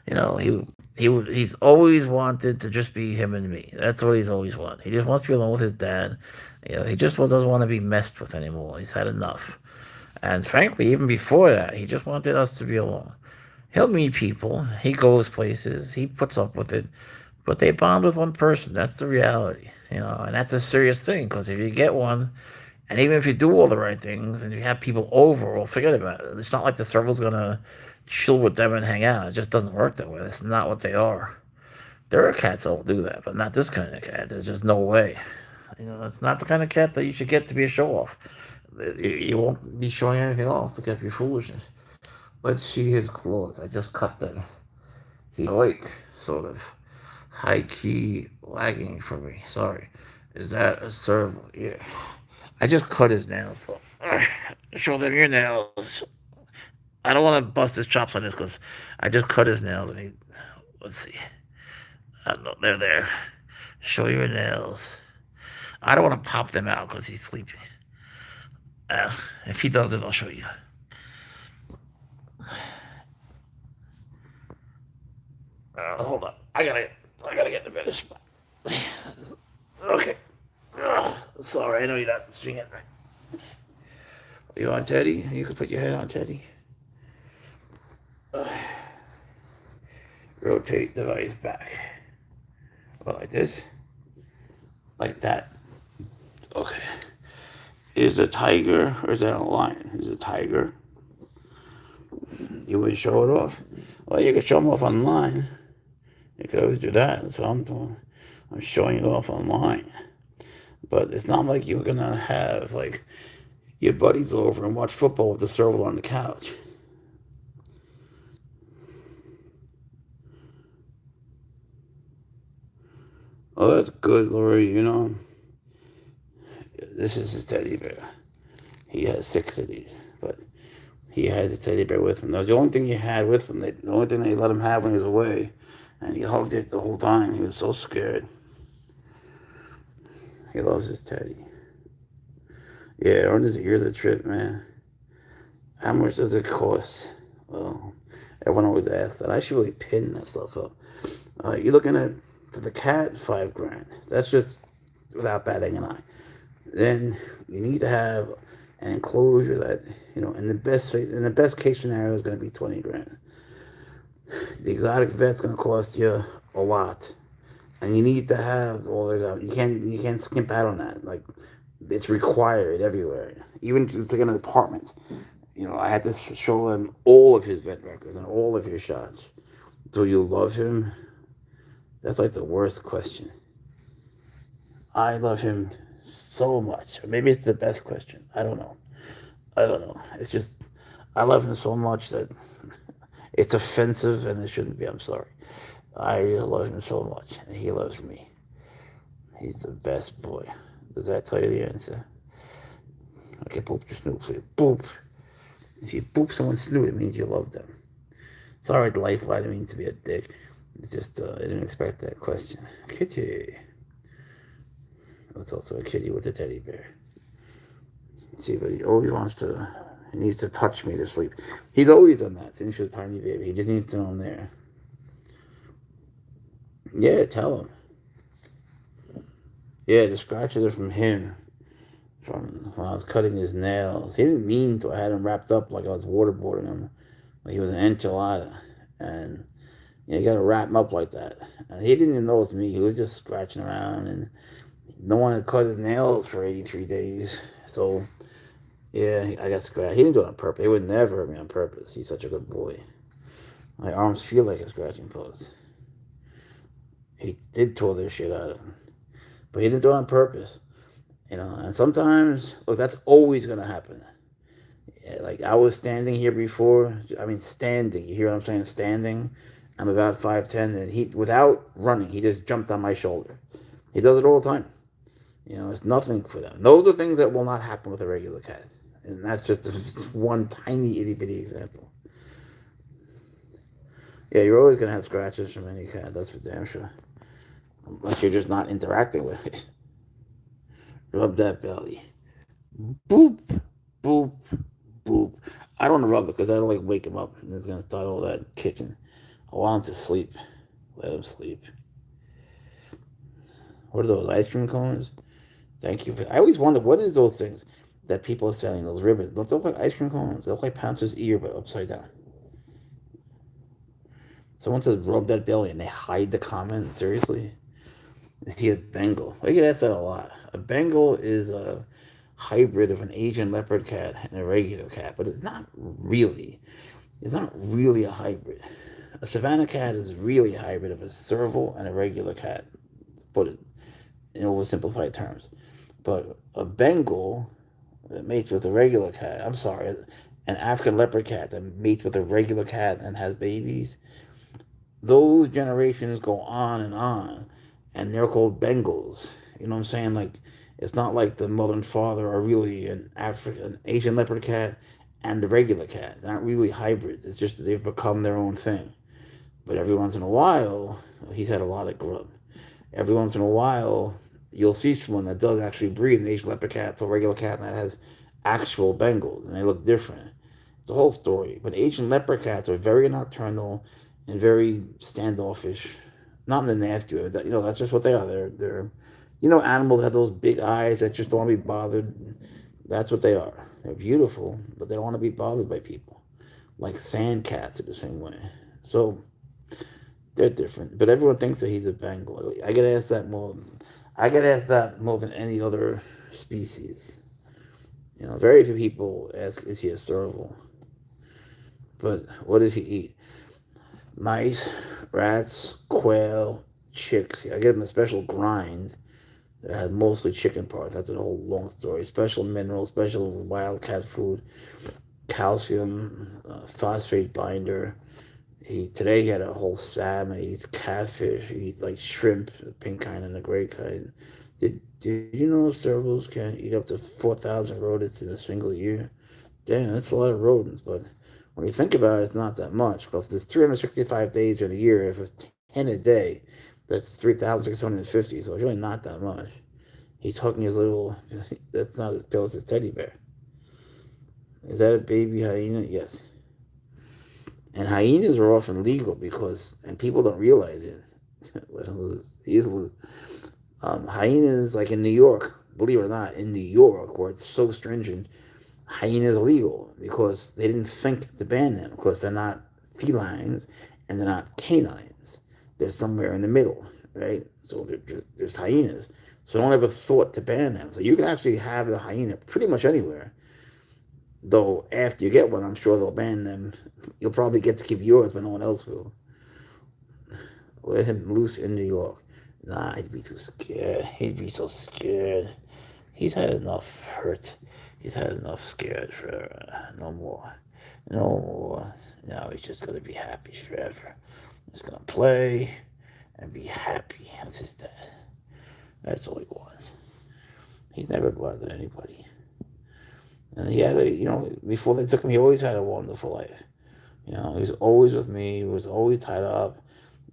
he's always wanted to just be him and me. That's what he's always wanted. He just wants to be alone with his dad. He just doesn't want to be messed with anymore. He's had enough. And frankly, even before that, he just wanted us to be alone. He'll meet people. He goes places. He puts up with it. But they bond with one person. That's the reality. And that's a serious thing because if you get one, and even if you do all the right things and you have people over, well, forget about it. It's not like the serval's going to chill with them and hang out. It just doesn't work that way. That's not what they are. There are cats that will do that, but not this kind of cat. There's just no way. It's not the kind of cat that you should get to be a show off. You won't be showing anything off because of your foolishness. Let's see his claws. I just cut them. He's awake, sort of. High key lagging for me. Sorry. Is that a serval? Yeah. I just cut his nails. So. Show them your nails. I don't want to bust his chops on this because I just cut his nails and he. Let's see. I don't know. They're there. Show your nails. I don't want to pop them out because he's sleeping. If he does it, I'll show you. Hold on. I gotta get in a better spot. Okay. Sorry, I know you're not seeing it right. Are you on Teddy? You can put your head on Teddy. Rotate device back. Like this. Like that. Okay. Is a tiger or is that a lion? Is a tiger. You would show it off? Well, you could show them off online. You could always do that. That's what I'm doing. I'm showing you off online. But it's not like you're going to have, your buddies over and watch football with the serval on the couch. Oh, that's good, Lori. This is his teddy bear. He has 6 of these, but he had his teddy bear with him. That was the only thing he had with him. The only thing they let him have when he was away. And he hugged it the whole time. He was so scared. He loves his teddy. Yeah, on his ears a trip, man. How much does it cost? Well, everyone always asks that. I should really pin that stuff up. You're looking at, for the cat, $5,000. That's just without batting an eye. Then you need to have an enclosure that, in the best case scenario is going to be $20,000. The exotic vet's going to cost you a lot, and you need to have all that. You can't skimp out on that. It's required everywhere, even to get an apartment. I had to show him all of his vet records and all of his shots. Do you love him? That's the worst question. I love him so much. Or maybe it's the best question. I don't know. It's just, I love him so much that it's offensive and it shouldn't be. I'm sorry. I love him so much and he loves me. He's the best boy. Does that tell you the answer? Okay, poop your snoot, please. Boop. If you boop someone's snoot, it means you love them. Sorry, delightful. I didn't mean to be a dick. It's just, I didn't expect that question. Kitty. It's also a kitty with a teddy bear. See, but he always he needs to touch me to sleep. He's always done that since he was a tiny baby. He just needs to know I'm there. Yeah, tell him. Yeah, the scratches are from him. From when I was cutting his nails. He didn't mean to. I had him wrapped up like I was waterboarding him. Like he was an enchilada. And you gotta wrap him up like that. And he didn't even know it was me. He was just scratching around. And no one had cut his nails for 83 days. So, yeah, I got scratched. He didn't do it on purpose. He would never hurt me on purpose. He's such a good boy. My arms feel like a scratching post. He did tore this shit out of him. But he didn't do it on purpose. And sometimes, look, that's always going to happen. Yeah, like, I was standing here before. I mean, standing. You hear what I'm saying? Standing. I'm about 5'10", and he, without running, he just jumped on my shoulder. He does it all the time. It's nothing for them. Those are things that will not happen with a regular cat. And that's just one tiny itty-bitty example. Yeah, you're always going to have scratches from any cat. That's for damn sure. Unless you're just not interacting with it. Rub that belly. Boop, boop, boop. I don't want to rub it because I don't like wake him up. And it's going to start all that kicking. I want him to sleep. Let him sleep. What are those, ice cream cones? Thank you. I always wonder, what is those things that people are selling, those ribbons? Don't they look like ice cream cones? They look like Pouncer's ear, but upside down. Someone says, rub that belly, and they hide the comment. Seriously? Is he a Bengal? I get asked that a lot. A Bengal is a hybrid of an Asian leopard cat and a regular cat, but it's not really. It's not really a hybrid. A Savannah cat is really a hybrid of a serval and a regular cat, put it in oversimplified terms. But a Bengal that mates with a regular cat, I'm sorry, an African leopard cat that mates with a regular cat and has babies, those generations go on, and they're called Bengals. You know what I'm saying? Like, it's not like the mother and father are really an Asian leopard cat and the regular cat. They're not really hybrids. It's just that they've become their own thing. But every once in a while, he's had a lot of grub. Every once in a while, you'll see someone that does actually breed an Asian leopard cat to a regular cat that has actual Bengals, and they look different. It's a whole story. But Asian leopard cats are very nocturnal and very standoffish. Not in the nasty way. That's just what they are. They're animals that have those big eyes that just don't want to be bothered. That's what they are. They're beautiful, but they don't want to be bothered by people. Like sand cats are the same way. So they're different. But everyone thinks that he's a Bengal. I get asked that more. I get asked that more than any other species. Very few people ask, is he a serval? But what does he eat? Mice, rats, quail, chicks. I give him a special grind that has mostly chicken parts. That's a whole long story. Special minerals, special wildcat food, calcium, phosphate binder. Today he had a whole salmon. He eats catfish. He eats like shrimp, the pink kind and the gray kind. Did you know servals can eat up to 4,000 rodents in a single year? Damn, that's a lot of rodents, but when you think about it, it's not that much. But if there's 365 days in a year, if it's 10 a day, that's 3,650. So it's really not that much. He's hugging his little, that's not as pale as his teddy bear. Is that a baby hyena? Yes. And hyenas are often legal and people don't realize it. Let him loose. He is loose. Hyenas, like in New York, believe it or not, in New York, where it's so stringent, hyenas are legal because they didn't think to ban them because they're not felines and they're not canines. They're somewhere in the middle, right? So there's hyenas. So no one ever thought to ban them. So you can actually have the hyena pretty much anywhere. Though after you get one, I'm sure they'll ban them. You'll probably get to keep yours, but no one else will. Let him loose in New York. Nah, he'd be too scared. He'd be so scared. He's had enough hurt. He's had enough scared for no more. No more. Now he's just going to be happy forever. He's going to play and be happy with his dad. That's all he was. He's never bothered anybody. And he had before they took him, he always had a wonderful life. He was always with me. He was always tied up.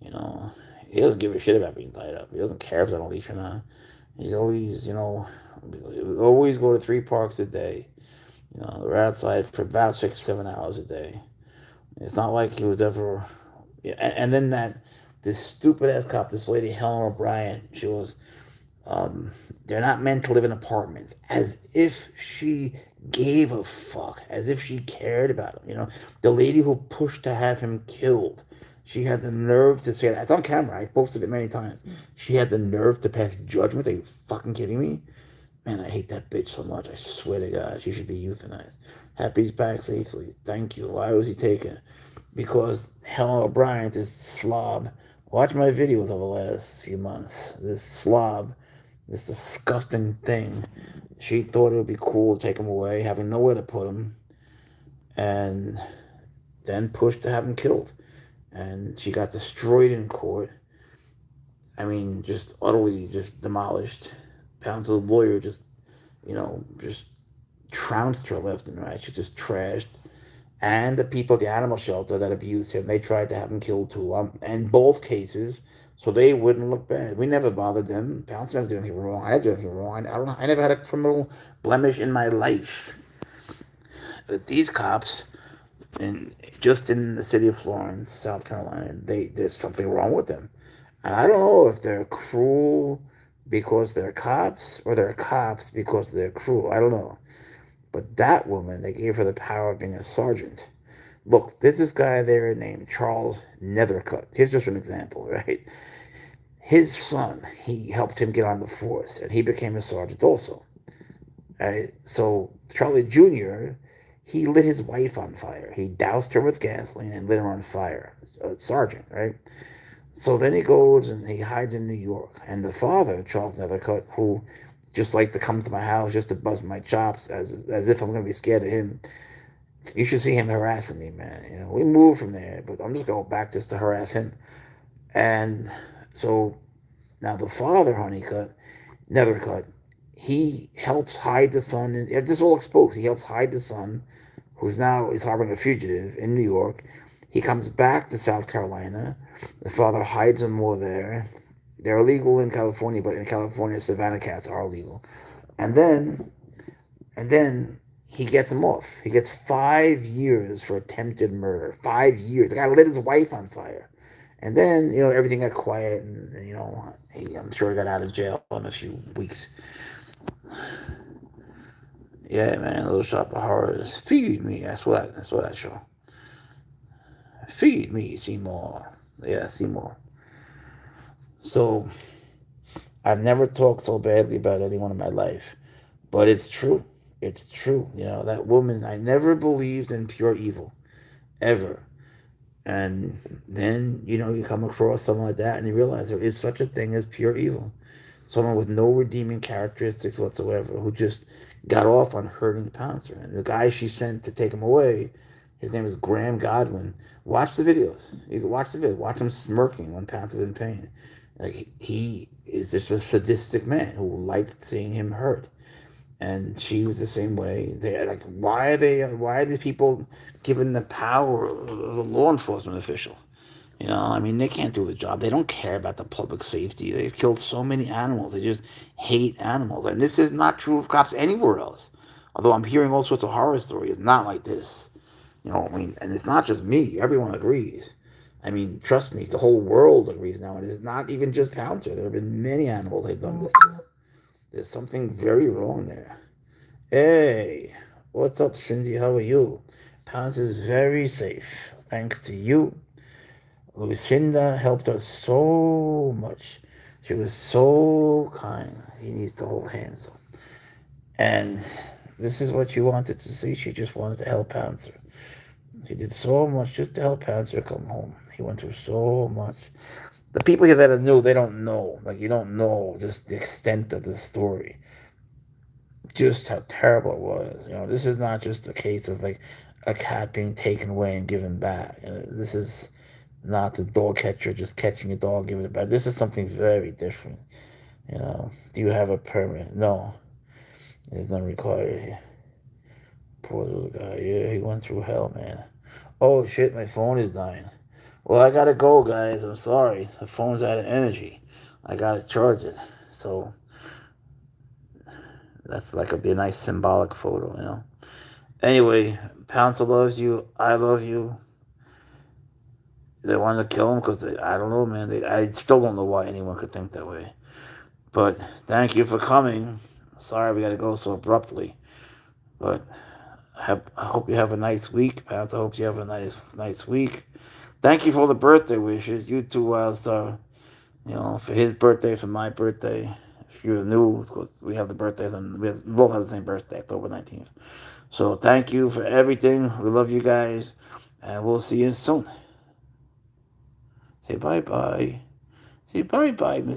You know, he doesn't give a shit about being tied up. He doesn't care if I don't leash or not. He's always, he would always go to 3 parks a day. We're outside for about 6, 7 hours a day. It's not like he was ever. Yeah, and then this stupid ass cop, this lady Helen O'Brien, she was um, they're not meant to live in apartments. As if she gave a fuck. As if she cared about him. The lady who pushed to have him killed. She had the nerve to say that. It's on camera. I posted it many times. She had the nerve to pass judgment. Are you fucking kidding me? Man, I hate that bitch so much. I swear to God, she should be euthanized. Happy's back safely. Thank you. Why was he taken? Because Helen O'Brien, this slob. Watch my videos over the last few months. This slob, this disgusting thing. She thought it would be cool to take him away, having nowhere to put him, and then pushed to have him killed. And she got destroyed in court. I mean, just utterly just demolished. Pouncer's lawyer just trounced her left and right. She just trashed. And the people at the animal shelter that abused him, they tried to have him killed too. In both cases, so they wouldn't look bad. We never bothered them. Pouncer never did anything wrong. I never did anything wrong. I don't know. I never had a criminal blemish in my life. But these cops, just in the city of Florence, South Carolina, there's something wrong with them. And I don't know if they're cruel because they're cops or they're cops because they're cruel. I don't know. But that woman, they gave her the power of being a sergeant. Look, there's this guy there named Charles Nethercutt. Here's just an example, right? His son, he helped him get on the force, and he became a sergeant also. Right? So Charlie Jr., he lit his wife on fire. He doused her with gasoline and lit her on fire. Sergeant, right? So then he goes and he hides in New York. And the father, Charles Nethercutt, who just liked to come to my house just to bust my chops as if I'm going to be scared of him. You should see him harassing me, man. We moved from there, but I'm just going back just to harass him. And so now the father, Nethercutt, he helps hide the son. And this is all exposed. He helps hide the son, who's now is harboring a fugitive in New York. He comes back to South Carolina. The father hides him more there. They're illegal in California, but in California, Savannah cats are illegal. And then he gets him off. He gets 5 years for attempted murder. 5 years. The guy lit his wife on fire. And then, everything got quiet, and I'm sure he got out of jail in a few weeks. Yeah, man, Little Shop of Horrors. Feed me. That's what I show. Feed me, Seymour. Yeah, Seymour. So, I've never talked so badly about anyone in my life. But it's true. It's true. That woman, I never believed in pure evil. Ever. And then, you come across someone like that and you realize there is such a thing as pure evil. Someone with no redeeming characteristics whatsoever who just got off on hurting Pouncer. And the guy she sent to take him away, his name is Graham Godwin. Watch the videos. You can watch the videos. Watch him smirking when Pouncer's in pain. Like, he is just a sadistic man who liked seeing him hurt. And she was the same way. They like, why are these people given the power of a law enforcement official? I mean, they can't do the job. They don't care about the public safety. They've killed so many animals. They just hate animals. And this is not true of cops anywhere else. Although I'm hearing all sorts of horror stories. It's not like this. I mean, and it's not just me. Everyone agrees. I mean, trust me, the whole world agrees now. And it's not even just Pouncer. There have been many animals they've done this to. There's something very wrong there. Hey, what's up, Cindy? How are you? Pouncer is very safe. Thanks to you. Lucinda helped us so much. She was so kind. He needs to hold hands. And this is what she wanted to see. She just wanted to help Pouncer. She did so much just to help Pouncer come home. He went through so much. The people here that knew, they don't know. Like, you don't know just the extent of the story. Just how terrible it was. This is not just a case of like a cat being taken away and given back. This is not the dog catcher just catching a dog, giving it back. This is something very different. Do you have a permit? No, it's not required here. Poor little guy. Yeah, he went through hell, man. Oh shit, my phone is dying. Well, I gotta go, guys. I'm sorry. The phone's out of energy. I gotta charge it. So that's like be a nice symbolic photo. Anyway, Pouncer loves you. I love you. They wanted to kill him because I don't know, man. I still don't know why anyone could think that way. But thank you for coming. Sorry we got to go so abruptly. But I hope you have a nice week, Pouncer. I hope you have a nice week. Thank you for all the birthday wishes. You too, Wildstar. For his birthday, for my birthday. If you're new, because we have the birthdays, and we both have the same birthday, October 19th. So thank you for everything. We love you guys, and we'll see you soon. Say bye-bye. Say bye-bye, Miss.